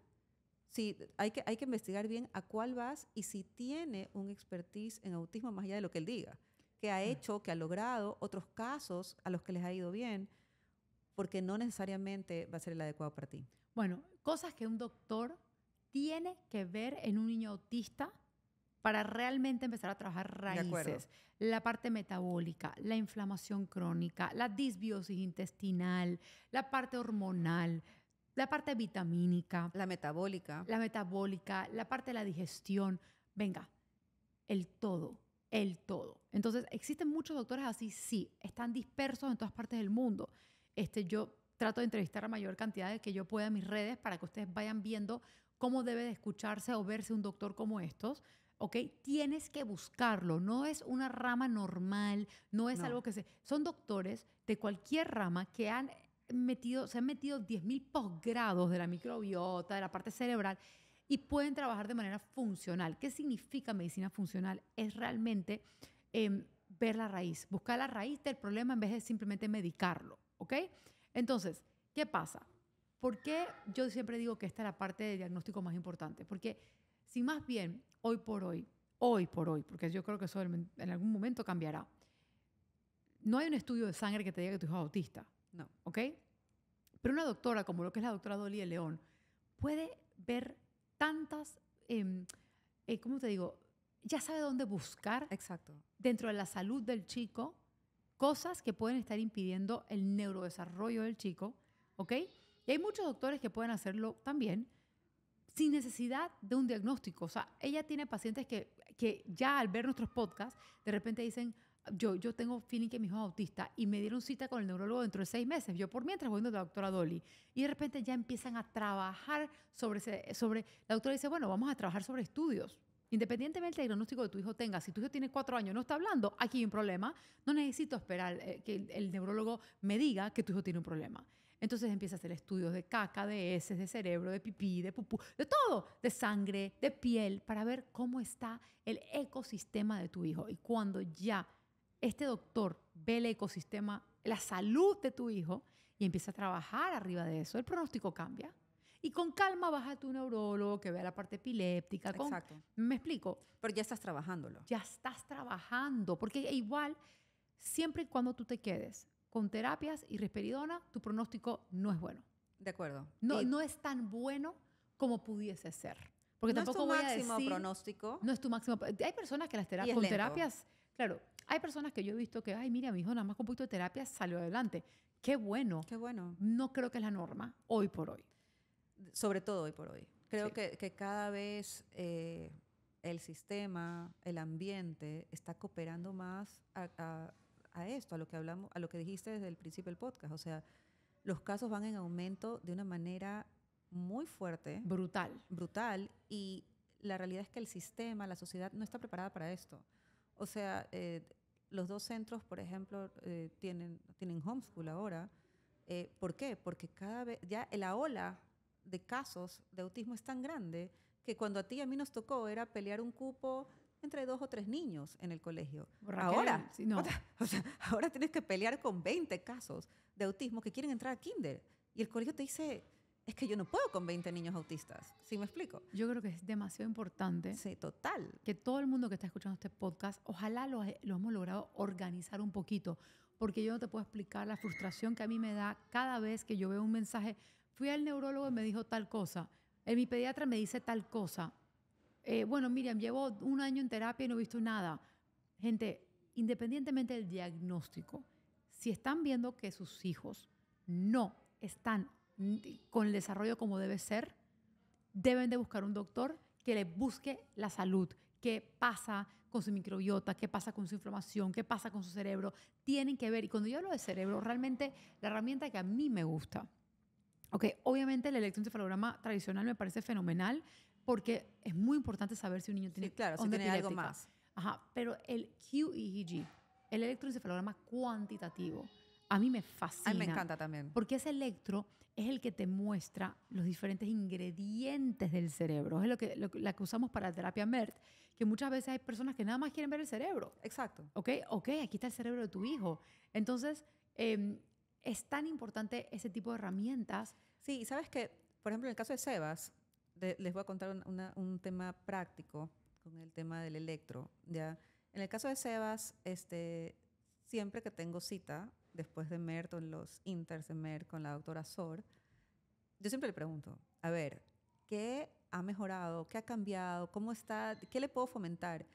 Sí, hay que investigar bien a cuál vas y si tiene un expertise en autismo más allá de lo que él diga, que ha hecho, que ha logrado otros casos a los que les ha ido bien, porque no necesariamente va a ser el adecuado para ti. Bueno, cosas que un doctor tiene que ver en un niño autista para realmente empezar a trabajar De acuerdo. raíces. La parte metabólica, la inflamación crónica, la disbiosis intestinal, la parte hormonal, la parte vitamínica, La metabólica. la metabólica, la parte de la digestión. Venga, el todo, el todo. Entonces, ¿existen muchos doctores así? Sí, están dispersos en todas partes del mundo. Yo trato de entrevistar a mayor cantidad de que yo pueda en mis redes para que ustedes vayan viendo cómo debe de escucharse o verse un doctor como estos. ¿Ok? Tienes que buscarlo. No es una rama normal, no es No. algo que se... Son doctores de cualquier rama que se han metido 10.000 posgrados de la microbiota, de la parte cerebral, y pueden trabajar de manera funcional. ¿Qué significa medicina funcional? Es realmente ver la raíz, buscar la raíz del problema en vez de simplemente medicarlo, ¿ok? Entonces, ¿qué pasa? ¿Por qué yo siempre digo que esta es la parte de diagnóstico más importante? Porque si más bien hoy por hoy, porque yo creo que eso en algún momento cambiará, no hay un estudio de sangre que te diga que tu hijo es autista, No. ¿ok? Pero una doctora, como lo que es la doctora Dolly de León, puede ver tantas, ¿cómo te digo? Ya sabe dónde buscar Exacto. dentro de la salud del chico cosas que pueden estar impidiendo el neurodesarrollo del chico, ¿ok? Y hay muchos doctores que pueden hacerlo también sin necesidad de un diagnóstico. O sea, ella tiene pacientes que ya al ver nuestros podcasts, de repente dicen, yo tengo feeling que mi hijo es autista y me dieron cita con el neurólogo dentro de 6 meses. Yo por mientras voy donde la doctora Dolly. Y de repente ya empiezan a trabajar la doctora dice, bueno, vamos a trabajar sobre estudios. Independientemente del diagnóstico que tu hijo tenga, si tu hijo tiene 4 años y no está hablando, aquí hay un problema. No necesito esperar que el neurólogo me diga que tu hijo tiene un problema. Entonces empieza a hacer estudios de caca, de heces, de cerebro, de pipí, de pupú, de todo, de sangre, de piel, para ver cómo está el ecosistema de tu hijo. Y cuando ya este doctor ve el ecosistema, la salud de tu hijo y empieza a trabajar arriba de eso, el pronóstico cambia. Y con calma vas a tu neurólogo que vea la parte epiléptica. Exacto. ¿Me explico? Pero ya estás trabajándolo. Ya estás trabajando, porque igual, siempre y cuando tú te quedes con terapias y risperidona, tu pronóstico no es bueno. De acuerdo. No es tan bueno como pudiese ser. Porque no tampoco es tu voy a máximo decir, pronóstico. no es tu máximo. Hay personas que Y es con lento. terapias, claro, hay personas que yo he visto que, ay, mira, mi hijo nada más con un poquito de terapia salió adelante. Qué bueno. Qué bueno. No creo que es la norma hoy por hoy. Sobre todo hoy por hoy. Creo Sí. que cada vez el sistema, el ambiente está cooperando más a esto, a lo que hablamos, a lo que dijiste desde el principio del podcast. O sea, los casos van en aumento de una manera muy fuerte, brutal, y la realidad es que el sistema, la sociedad no está preparada para esto. O sea, los dos centros, por ejemplo, tienen homeschool ahora. ¿Por qué? Porque cada vez ya la ola de casos de autismo es tan grande que cuando a ti y a mí nos tocó era pelear un cupo entre 2 o 3 niños en el colegio. Raquel, Ahora, sí, no. o sea, ahora tienes que pelear con 20 casos de autismo que quieren entrar a kinder. Y el colegio te dice, es que yo no puedo con 20 niños autistas. ¿Sí me explico? Yo creo que es demasiado importante Sí, total. que todo el mundo que está escuchando este podcast, ojalá lo hemos logrado organizar un poquito, porque yo no te puedo explicar la frustración que a mí me da cada vez que yo veo un mensaje, fui al neurólogo y me dijo tal cosa, mi pediatra me dice tal cosa. Bueno, Miriam, llevo 1 año en terapia y no he visto nada. Gente, independientemente del diagnóstico, si están viendo que sus hijos no están con el desarrollo como debe ser, deben de buscar un doctor que les busque la salud. ¿Qué pasa con su microbiota? ¿Qué pasa con su inflamación? ¿Qué pasa con su cerebro? Tienen que ver. Y cuando yo hablo de cerebro, realmente la herramienta que a mí me gusta, ok, obviamente el electroencefalograma tradicional me parece fenomenal porque es muy importante saber si un niño tiene Sí, claro, si onda tiene algo epiléptica. más. Ajá, pero el QEEG, el electroencefalograma cuantitativo, a mí me A mí me fascina encanta también. porque ese electro es el que te muestra los diferentes ingredientes del cerebro. Es la que usamos para la terapia MERT, que muchas veces hay personas que nada más quieren ver el cerebro. Exacto. ¿Ok? Ok, aquí está el cerebro de tu hijo. Entonces, es tan importante ese tipo de herramientas. Sí, y sabes que, por ejemplo, en el caso de Sebas, les voy a contar un tema práctico con el tema del electro, ¿ya? En el caso de Sebas, siempre que tengo cita, después de MERT o en los inters de MERT con la doctora Sor, yo siempre le pregunto, a ver, ¿qué ha mejorado? ¿Qué ha cambiado? ¿Cómo está? ¿Qué le puedo fomentar?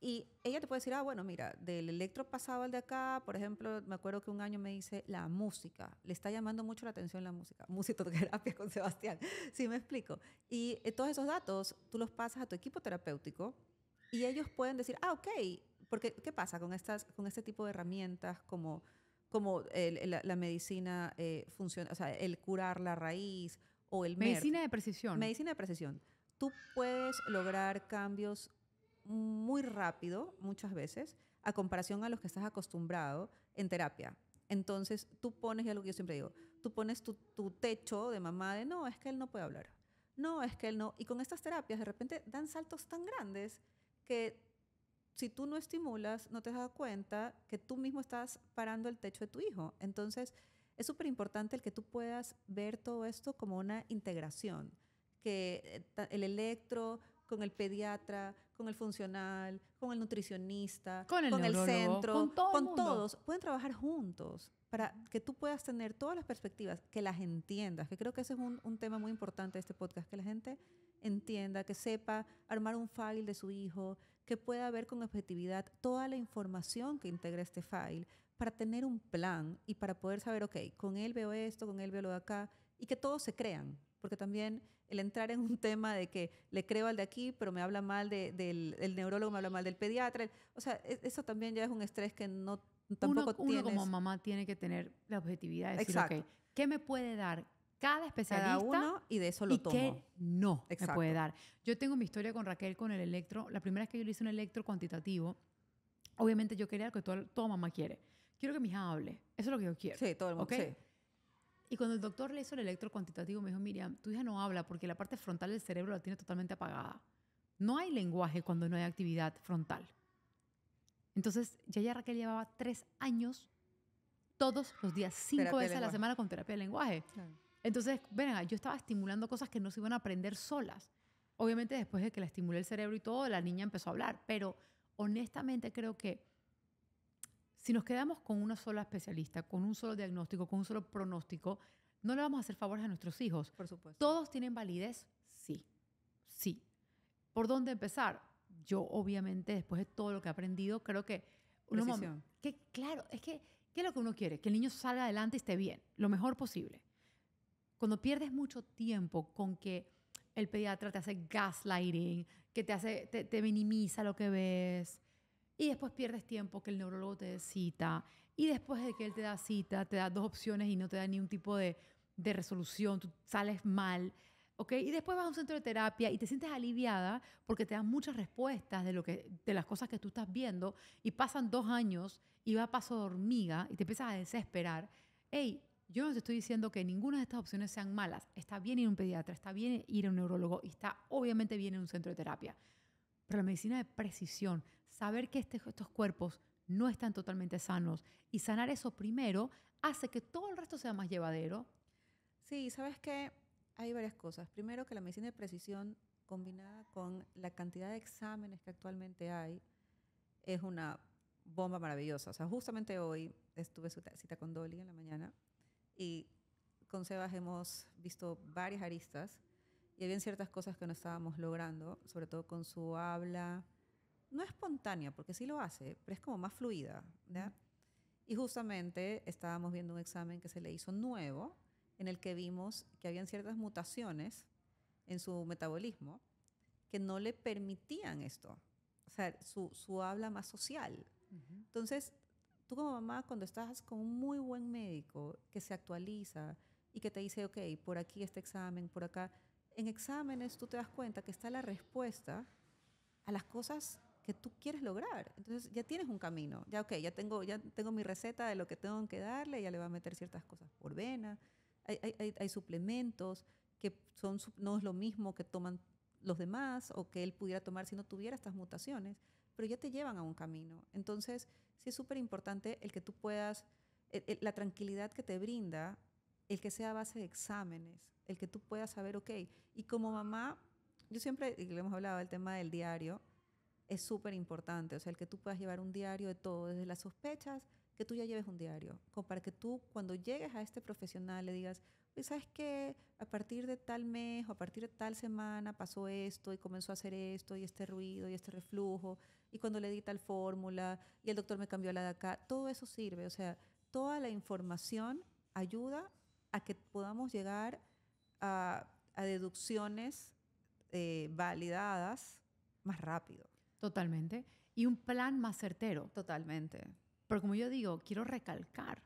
Y ella te puede decir, ah, bueno, mira, del electro pasado al de acá, por ejemplo, me acuerdo que un año me dice la música, le está llamando mucho la atención la música, musicoterapia con Sebastián, sí me explico. Y todos esos datos tú los pasas a tu equipo terapéutico y ellos pueden decir, ah, ok, porque ¿qué pasa con este tipo de herramientas como la medicina funciona, o sea, el curar la raíz o el MERT, Medicina de precisión. medicina de precisión? Tú puedes lograr cambios muy rápido, muchas veces, a comparación a los que estás acostumbrado en terapia. Entonces, tú pones, y algo que yo siempre digo, tú pones tu techo de mamá de, no, es que él no puede hablar. No, es que él no. Y con estas terapias, de repente, dan saltos tan grandes que si tú no estimulas, no te das cuenta que tú mismo estás parando el techo de tu hijo. Entonces, es súper importante el que tú puedas ver todo esto como una integración, que el electro con el pediatra, con el funcional, con el nutricionista, Con el con el neurólogo, centro, con todo el con mundo. todos, pueden trabajar juntos para que tú puedas tener todas las perspectivas, que las entiendas, que creo que ese es un tema muy importante de este podcast, que la gente entienda, que sepa armar un file de su hijo, que pueda ver con objetividad toda la información que integra este file para tener un plan y para poder saber, ok, con él veo esto, con él veo lo de acá, y que todos se crean, porque también el entrar en un tema de que le creo al de aquí, pero me habla mal del el neurólogo, me habla mal del pediatra, o sea, eso también ya es un estrés que no tampoco Uno como tienes. mamá tiene que tener la objetividad de decir, ok, Exacto, ¿qué me puede dar cada cada especialista uno y de eso lo y qué tomo. no me puede Exacto. dar? Yo tengo mi historia con Raquel con el electro. La primera vez que yo le hice un electro cuantitativo, obviamente yo quería lo que toda mamá quiere. Quiero que mi hija hable. Eso es lo que yo quiero. Sí, todo el mundo, ¿Ok? sí. Y cuando el doctor le hizo el electro cuantitativo, me dijo, Miriam, tu hija no habla porque la parte frontal del cerebro la tiene totalmente apagada. No hay lenguaje cuando no hay actividad frontal. Entonces, ya Raquel llevaba 3 años todos los días, 5 Terapia de veces a la lenguaje. semana con terapia de lenguaje. Claro. Entonces, ven, yo estaba estimulando cosas que no se iban a aprender solas. Obviamente, después de que la estimulé el cerebro y todo, la niña empezó a hablar. Pero honestamente creo que si nos quedamos con una sola especialista, con un solo diagnóstico, con un solo pronóstico, no le vamos a hacer favores a nuestros hijos. Por supuesto. ¿Todos tienen validez? Sí, sí. ¿Por dónde empezar? Yo, obviamente, después de todo lo que he aprendido, creo que Precisión. claro, es que, ¿qué es lo que uno quiere? Que el niño salga adelante y esté bien, lo mejor posible. Cuando pierdes mucho tiempo con que el pediatra te hace gaslighting, que te minimiza lo que ves, y después pierdes tiempo que el neurólogo te dé cita, y después de que él te da cita, te da 2 opciones y no te da ni un tipo de resolución, tú sales mal, ¿ok? Y después vas a un centro de terapia y te sientes aliviada porque te dan muchas respuestas de las cosas que tú estás viendo, y pasan 2 años y va a paso de hormiga y te empiezas a desesperar. Hey, yo no te estoy diciendo que ninguna de estas opciones sean malas. Está bien ir a un pediatra, está bien ir a un neurólogo y está obviamente bien en un centro de terapia. Pero la medicina de precisión, saber que estos cuerpos no están totalmente sanos y sanar eso primero hace que todo el resto sea más llevadero. Sí, ¿sabes qué? Hay varias cosas. Primero, que la medicina de precisión combinada con la cantidad de exámenes que actualmente hay es una bomba maravillosa. O sea, justamente hoy estuve cita con Dolly en la mañana y con Sebas hemos visto varias aristas y había ciertas cosas que no estábamos logrando, sobre todo con su habla, no espontánea, porque sí lo hace, pero es como más fluida, ¿ya? Y justamente estábamos viendo un examen que se le hizo nuevo, en el que vimos que habían ciertas mutaciones en su metabolismo que no le permitían esto. O sea, su habla más social. Entonces, tú como mamá, cuando estás con un muy buen médico que se actualiza y que te dice, ok, por aquí este examen, por acá, en exámenes tú te das cuenta que está la respuesta a las cosas que tú quieres lograr. Entonces ya tienes un camino. Ya, ok, ya tengo mi receta de lo que tengo que darle, ya le va a meter ciertas cosas por vena. Hay suplementos que no es lo mismo que toman los demás o que él pudiera tomar si no tuviera estas mutaciones, pero ya te llevan a un camino. Entonces, sí es súper importante el que tú puedas, la tranquilidad que te brinda, el que sea a base de exámenes, el que tú puedas saber, ok, y como mamá, yo siempre, y le hemos hablado del tema del diario, es súper importante, o sea, el que tú puedas llevar un diario de todo, desde las sospechas, que tú ya lleves un diario, como para que tú cuando llegues a este profesional le digas, pues sabes qué, a partir de tal mes o a partir de tal semana pasó esto y comenzó a hacer esto y este ruido y este reflujo y cuando le di tal fórmula y el doctor me cambió la de acá, todo eso sirve, o sea, toda la información ayuda a que podamos llegar a deducciones validadas más rápido. Totalmente. Y un plan más certero. Totalmente. Pero como yo digo, quiero recalcar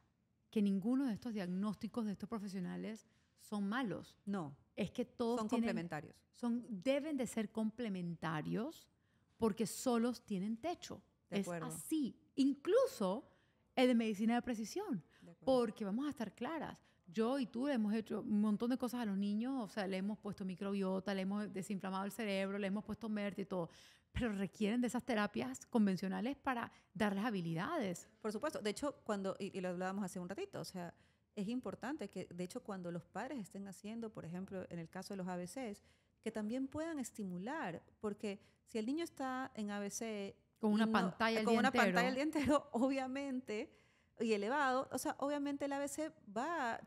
que ninguno de estos diagnósticos de estos profesionales son malos. No, Es que todos son tienen, complementarios. deben de ser complementarios porque solos tienen techo. De Es acuerdo. así. Incluso el de medicina de precisión. De acuerdo. Porque vamos a estar claras. Yo y tú hemos hecho un montón de cosas a los niños. O sea, le hemos puesto microbiota, le hemos desinflamado el cerebro, le hemos puesto MERT y todo. Pero requieren de esas terapias convencionales para darles habilidades. Por supuesto. De hecho, y lo hablábamos hace un ratito, o sea, es importante que, de hecho, cuando los padres estén haciendo, por ejemplo, en el caso de los ABCs, que también puedan estimular, porque si el niño está en ABC Con una pantalla el día entero. pantalla el día entero, obviamente, y elevado, o sea, obviamente el ABC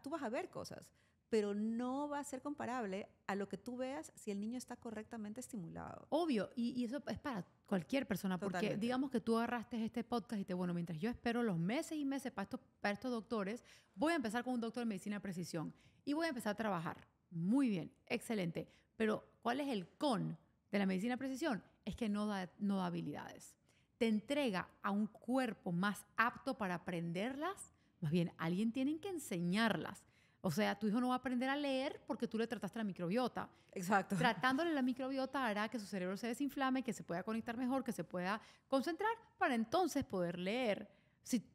tú vas a ver cosas, pero no va a ser comparable a lo que tú veas si el niño está correctamente estimulado. Obvio, y eso es para cualquier persona, porque Totalmente. digamos que tú agarraste este podcast y bueno, mientras yo espero los meses y meses para estos doctores, voy a empezar con un doctor de medicina de precisión y voy a empezar a trabajar. Muy bien, excelente. Pero, ¿cuál es el con de la medicina de precisión? Es que no da habilidades. Te entrega a un cuerpo más apto para aprenderlas, más bien alguien tiene que enseñarlas. O sea, tu hijo no va a aprender a leer porque tú le trataste la microbiota. Exacto. Tratándole la microbiota hará que su cerebro se desinflame, que se pueda conectar mejor, que se pueda concentrar para entonces poder leer.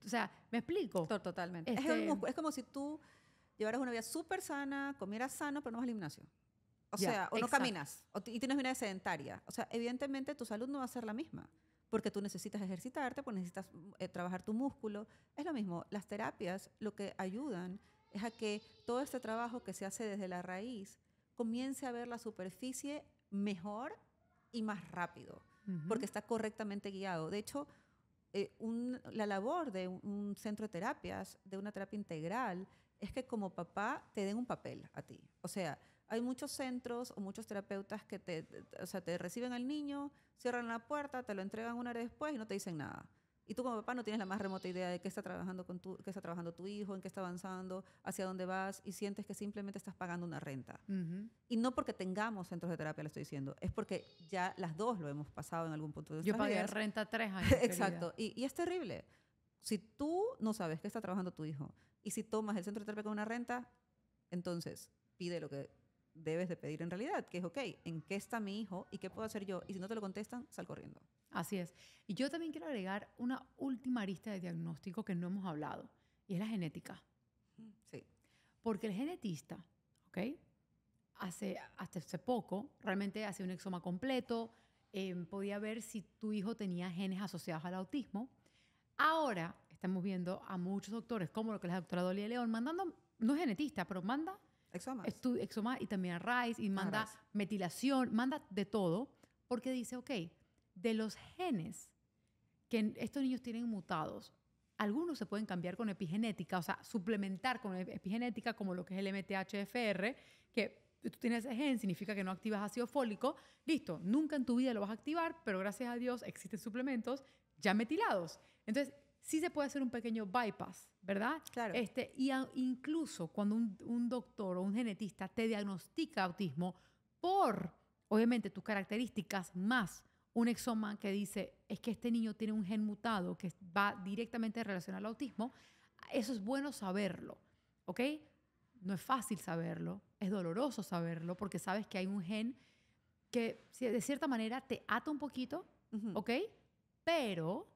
O sea, ¿me explico? Totalmente. Es como si tú llevaras una vida súper sana, comieras sano, pero no vas al gimnasio. O sea, o no caminas, y tienes una vida sedentaria. O sea, evidentemente tu salud no va a ser la misma, porque tú necesitas ejercitarte, pues necesitas trabajar tu músculo. Es lo mismo, las terapias lo que ayudan es a que todo este trabajo que se hace desde la raíz comience a ver la superficie mejor y más rápido, porque está correctamente guiado. De hecho, la labor de un centro de terapias, de una terapia integral, es que como papá te den un papel a ti. O sea, hay muchos centros o muchos terapeutas que te reciben al niño, cierran la puerta, te lo entregan una hora después y no te dicen nada. Y tú como papá no tienes la más remota idea de qué está trabajando qué está trabajando tu hijo, en qué está avanzando, hacia dónde vas, y sientes que simplemente estás pagando una renta. Y no porque tengamos centros de terapia, le estoy diciendo, es porque ya las dos lo hemos pasado en algún punto de nuestras vidas. Yo pagué renta 3 años. Exacto, y es terrible. Si tú no sabes qué está trabajando tu hijo, y si tomas el centro de terapia con una renta, entonces pide lo que debes de pedir en realidad, que es, ok, ¿en qué está mi hijo y qué puedo hacer yo? Y si no te lo contestan, sal corriendo. Así es. Y yo también quiero agregar una última arista de diagnóstico que no hemos hablado, y es la genética. Sí. Porque el genetista, ¿ok? Hasta hace poco, realmente hacía un exoma completo, podía ver si tu hijo tenía genes asociados al autismo. Ahora estamos viendo a muchos doctores, como lo que es la doctora Dolia León, mandando, no es genetista, pero manda exoma y también a RAIS, y manda metilación, manda de todo, porque dice, ok, de los genes que estos niños tienen mutados, algunos se pueden cambiar con epigenética, o sea, suplementar con epigenética, como lo que es el MTHFR, que tú tienes ese gen, significa que no activas ácido fólico. Listo, nunca en tu vida lo vas a activar, pero gracias a Dios existen suplementos ya metilados. Entonces, sí se puede hacer un pequeño bypass, ¿verdad? Claro. Incluso cuando un doctor o un genetista te diagnostica autismo por, obviamente, tus características más un exoma que dice es que este niño tiene un gen mutado que va directamente relacionado al autismo, eso es bueno saberlo, ¿ok? No es fácil saberlo, es doloroso saberlo porque sabes que hay un gen que de cierta manera te ata un poquito, ¿ok? Pero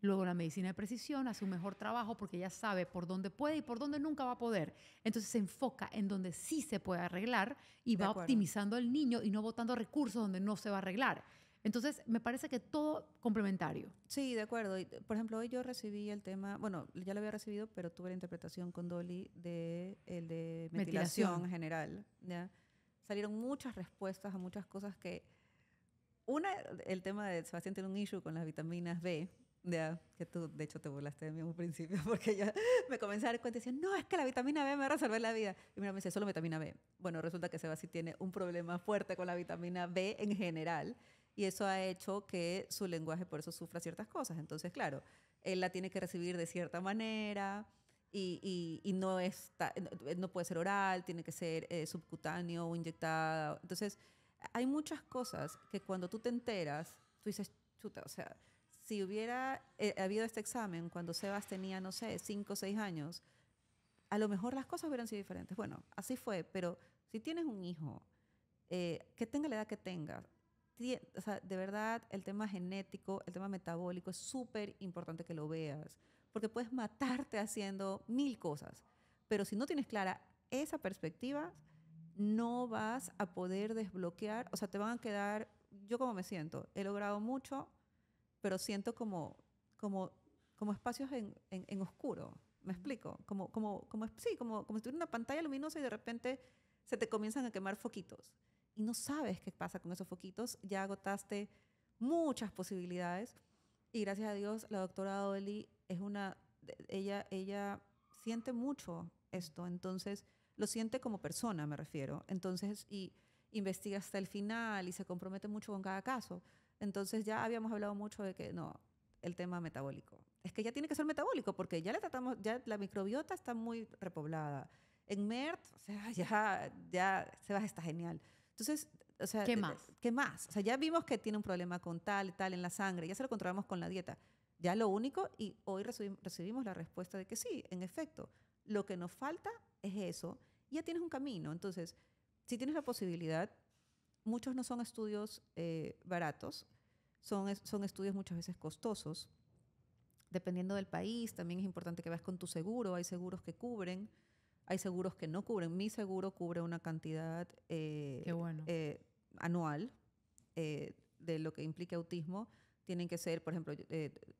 luego la medicina de precisión hace un mejor trabajo porque ya sabe por dónde puede y por dónde nunca va a poder. Entonces se enfoca en donde sí se puede arreglar y De va acuerdo. optimizando al niño y no botando recursos donde no se va a arreglar. Entonces me parece que todo complementario. Sí, de acuerdo. Y, por ejemplo, hoy yo recibí el tema, bueno, ya lo había recibido, pero tuve la interpretación con Dolly de el de metilación general. ¿Ya? Salieron muchas respuestas a muchas cosas que... Una, el tema de Sebastián tiene un issue con las vitaminas B, ¿ya? Que tú, de hecho, te burlaste de mí en un principio, porque ya me comencé a dar cuenta y decía, no, es que la vitamina B me va a resolver la vida. Y mira, me dice, solo vitamina B. Bueno, resulta que Sebastián tiene un problema fuerte con la vitamina B en general, y eso ha hecho que su lenguaje por eso sufra ciertas cosas. Entonces, claro, él la tiene que recibir de cierta manera y no, no puede ser oral, tiene que ser subcutáneo o inyectada. Entonces, hay muchas cosas que cuando tú te enteras, tú dices, chuta, o sea, si hubiera habido este examen cuando Sebas tenía, no sé, 5 o 6 años, a lo mejor las cosas hubieran sido diferentes. Bueno, así fue, pero si tienes un hijo, que tenga la edad que tenga, o sea, de verdad, el tema genético, el tema metabólico es súper importante que lo veas, porque puedes matarte haciendo 1000 cosas, pero si no tienes clara esa perspectiva, no vas a poder desbloquear, o sea, te van a quedar, yo como me siento, he logrado mucho, pero siento como, como espacios en oscuro, ¿me explico? Sí, como si tuviera una pantalla luminosa y de repente se te comienzan a quemar foquitos y no sabes qué pasa con esos foquitos, ya agotaste muchas posibilidades y gracias a Dios la doctora Dolly es ella siente mucho esto, entonces lo siente como persona, me refiero, entonces y investiga hasta el final y se compromete mucho con cada caso. Entonces ya habíamos hablado mucho de que no, el tema metabólico. Es que ya tiene que ser metabólico porque ya le tratamos, ya la microbiota está muy repoblada. En MERT, o sea, ya Sebas está genial. Entonces, o sea, ¿Qué más? ¿qué más? O sea, ya vimos que tiene un problema con tal y tal en la sangre, ya se lo controlamos con la dieta. Ya lo único, y hoy recibimos la respuesta de que sí, en efecto, lo que nos falta es eso, y ya tienes un camino. Entonces, si tienes la posibilidad, muchos no son estudios baratos, son estudios muchas veces costosos. Dependiendo del país, también es importante que veas con tu seguro. Hay seguros que cubren, hay seguros que no cubren. Mi seguro cubre una cantidad Qué bueno. anual de lo que implique autismo. Tienen que ser, por ejemplo,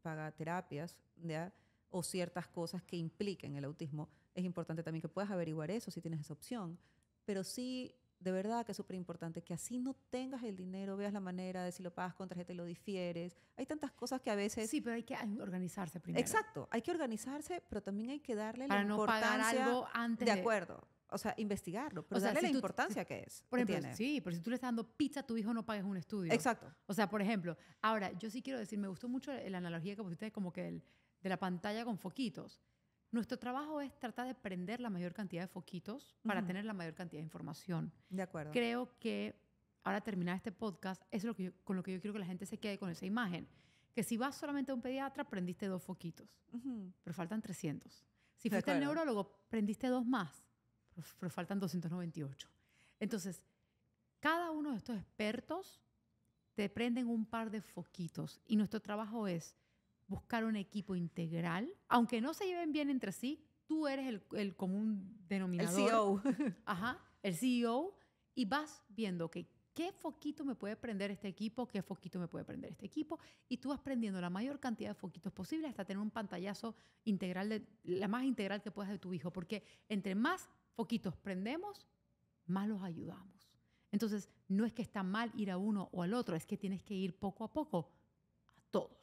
paga terapias, ¿ya? O ciertas cosas que impliquen el autismo. Es importante también que puedas averiguar eso si tienes esa opción. Pero sí, de verdad que es súper importante que así no tengas el dinero, veas la manera de si lo pagas con tarjeta y lo difieres. Hay tantas cosas que a veces... Sí, pero hay que organizarse primero. Exacto, hay que organizarse, pero también hay que darle Para la no pagar importancia... algo antes De acuerdo. O sea, investigarlo, pero O sea, darle si la tú, importancia que es. por Que ejemplo, tiene. sí, pero si tú le estás dando pizza a tu hijo, no pagues un estudio. Exacto. O sea, por ejemplo, ahora, yo sí quiero decir, me gustó mucho la analogía que pusiste como que de la pantalla con foquitos. Nuestro trabajo es tratar de prender la mayor cantidad de foquitos para tener la mayor cantidad de información. De acuerdo. Creo que ahora terminar este podcast, eso es lo que con lo que yo quiero que la gente se quede con esa imagen. Que si vas solamente a un pediatra, prendiste 2 foquitos, pero faltan 300. Si De fuiste al acuerdo. neurólogo, prendiste 2 más, pero faltan 298. Entonces, cada uno de estos expertos te prenden un par de foquitos y nuestro trabajo es buscar un equipo integral, aunque no se lleven bien entre sí, tú eres el común El denominador. CEO. Ajá, el CEO, y vas viendo que qué foquito me puede prender este equipo, qué foquito me puede prender este equipo, y tú vas prendiendo la mayor cantidad de foquitos posible hasta tener un pantallazo integral, la más integral que puedas de tu hijo, porque entre más foquitos prendemos, más los ayudamos. Entonces, no es que está mal ir a uno o al otro, es que tienes que ir poco a poco a todos.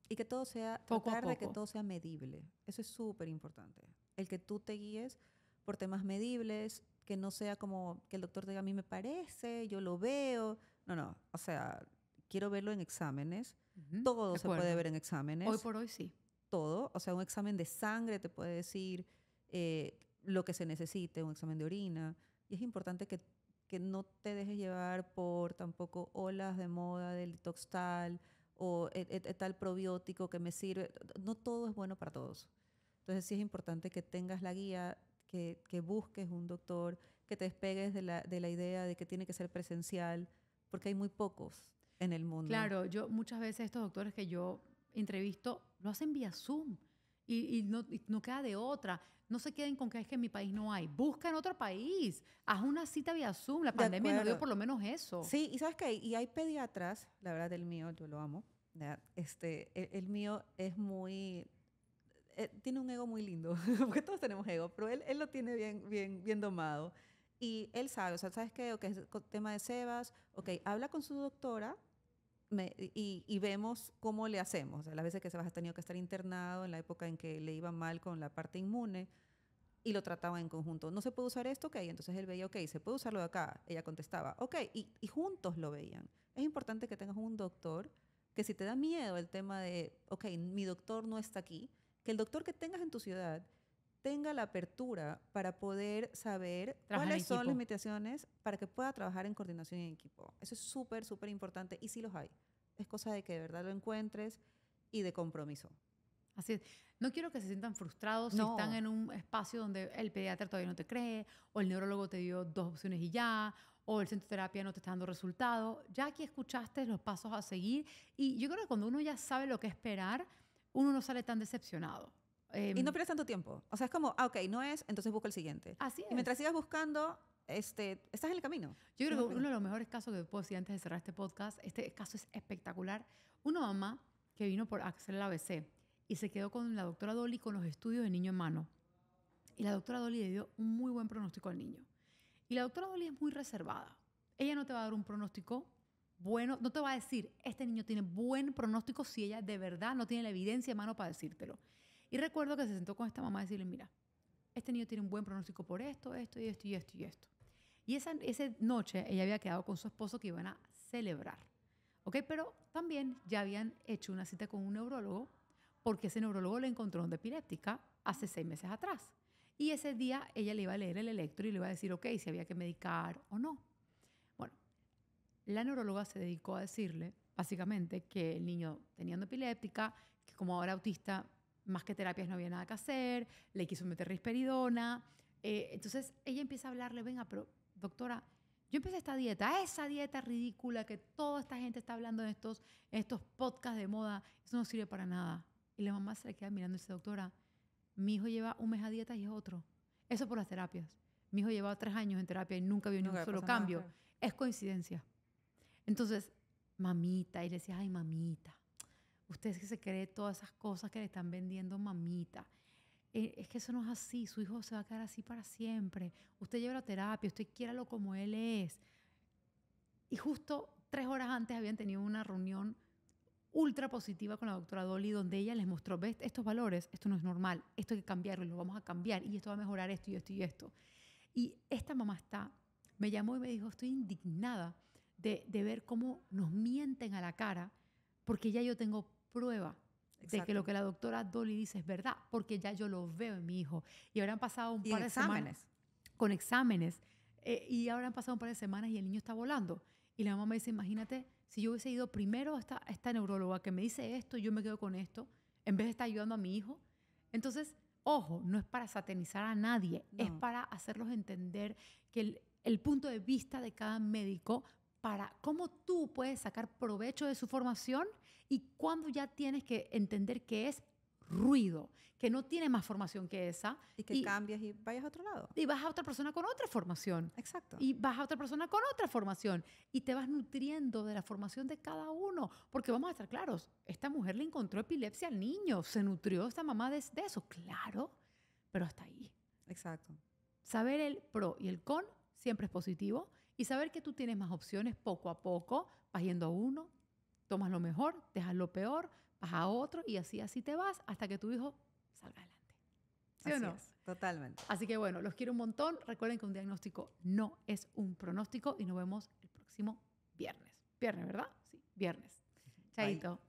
Y que todo sea, Poco a tratar de que poco. todo sea medible. Eso es súper importante. El que tú te guíes por temas medibles, que no sea como que el doctor diga, a mí me parece, yo lo veo. No, no. O sea, quiero verlo en exámenes. Ujú, Todo de se puede acuerdo. ver en Hoy exámenes. por hoy sí. Todo. O sea, un examen de sangre te puede decir lo que se necesite, un examen de orina. Y es importante que no te dejes llevar por tampoco olas de moda del detox tal o tal probiótico que me sirve. No todo es bueno para todos. Entonces sí es importante que tengas la guía, que busques un doctor, que te despegues de la idea de que tiene que ser presencial, porque hay muy pocos en el mundo. Claro, yo muchas veces estos doctores que yo entrevisto lo hacen vía Zoom y no queda de otra. No se queden con que es que en mi país no hay. Busca en otro país. Haz una cita vía Zoom. La De pandemia nos dio acuerdo. por lo menos eso. Sí, y sabes qué, y hay pediatras, la verdad el mío, yo lo amo, ¿ya? El mío es muy, tiene un ego muy lindo, porque todos tenemos ego, pero él lo tiene bien, bien, bien domado. Y él sabe, o sea, ¿sabes qué? Ok, es tema de Sebas, ok, habla con su doctora y vemos cómo le hacemos. O sea, las veces que Sebas ha tenido que estar internado en la época en que le iba mal con la parte inmune, y lo trataban en conjunto. ¿No se puede usar esto? Ok, entonces él veía, ok, se puede usarlo de acá. Ella contestaba, ok, y juntos lo veían. Es importante que tengas un doctor que si te da miedo el tema de, ok, mi doctor no está aquí, que el doctor que tengas en tu ciudad tenga la apertura para poder saber Trabaja en cuáles son las equipo. limitaciones para que pueda trabajar en coordinación y en equipo. Eso es súper, súper importante y sí los hay. Es cosa de que de verdad lo encuentres y de compromiso. Así es. No quiero que se sientan frustrados si están No, en un espacio donde el pediatra todavía no te cree, o el neurólogo te dio 2 opciones y ya, o el centro de terapia no te está dando resultado. Ya aquí escuchaste los pasos a seguir y yo creo que cuando uno ya sabe lo que esperar, uno no sale tan decepcionado. y no Em, pierdas tanto tiempo. O sea, es como, ah, ok, no es, entonces busca el siguiente. Así Y es. mientras sigas buscando, estás en el camino. Yo Estás creo en el que uno camino. de los mejores casos que puedo decir antes de cerrar este podcast, este caso es espectacular. Una mamá que vino por hacer el ABC y se quedó con la doctora Dolly con los estudios de niño en mano. Y la doctora Dolly le dio un muy buen pronóstico al niño. Y la doctora Dolly es muy reservada. Ella no te va a dar un pronóstico bueno, no te va a decir, este niño tiene buen pronóstico si ella de verdad no tiene la evidencia en mano para decírtelo. Y recuerdo que se sentó con esta mamá a decirle, mira, este niño tiene un buen pronóstico por esto, esto y esto y esto y esto. Y esa noche ella había quedado con su esposo que iban a celebrar. ¿Ok? Pero también ya habían hecho una cita con un neurólogo porque ese neurólogo le encontró onda epiléptica hace 6 meses atrás. Y ese día ella le iba a leer el electro y le iba a decir, ok, si había que medicar o no. Bueno, la neuróloga se dedicó a decirle, básicamente, que el niño tenía onda epiléptica, que como ahora autista, más que terapias no había nada que hacer, le quiso meter risperidona. Entonces ella empieza a hablarle, venga, pero doctora, yo empecé esa dieta ridícula que toda esta gente está hablando en estos podcasts de moda, eso no sirve para nada. Y la mamá se le queda mirando y dice, doctora, mi hijo lleva un mes a dieta y es otro. Eso por las terapias. Mi hijo lleva 3 años en terapia y nunca vio ni No un va a solo pasar nada, cambio. claro. Es coincidencia. Entonces, mamita, y le decía, ay, mamita, usted es que se cree todas esas cosas que le están vendiendo, mamita. Es que eso no es así, su hijo se va a quedar así para siempre. Usted lleva la terapia, usted quiéralo como él es. Y justo 3 horas antes habían tenido una reunión ultra positiva con la doctora Dolly, donde ella les mostró, ves, estos valores, esto no es normal, esto hay que cambiarlo y lo vamos a cambiar y esto va a mejorar esto y esto y esto. Y esta mamá me llamó y me dijo, estoy indignada de ver cómo nos mienten a la cara, porque ya yo tengo prueba de que lo Exacto. que la doctora Dolly dice es verdad, porque ya yo lo veo en mi hijo. Y ahora han pasado un Y en par de semanas exámenes. con exámenes, y ahora han pasado un par de semanas y el niño está volando. Y la mamá me dice, imagínate, si yo hubiese ido primero a esta neuróloga que me dice esto, yo me quedo con esto, en vez de estar ayudando a mi hijo. Entonces, ojo, no es para satanizar a nadie, es No. para hacerlos entender que el punto de vista de cada médico para cómo tú puedes sacar provecho de su formación y cuándo ya tienes que entender que es ruido, que no tiene más formación que esa Y que y, cambies y vayas a otro lado. y vas a otra persona con otra formación Exacto. y vas a otra persona con otra formación y te vas nutriendo de la formación de cada uno, porque vamos a estar claros, esta mujer le encontró epilepsia al niño, se nutrió esta mamá de eso, claro, pero hasta ahí. Exacto. Saber el pro y el con siempre es positivo y saber que tú tienes más opciones poco a poco, vas yendo a uno, tomas lo mejor, dejas lo peor, vas a otro y así te vas hasta que tu hijo salga adelante. ¿Sí o Así no? es, totalmente. Así que bueno, los quiero un montón. Recuerden que un diagnóstico no es un pronóstico y nos vemos el próximo viernes. Viernes, ¿verdad? Sí, viernes. Bye. Chaito.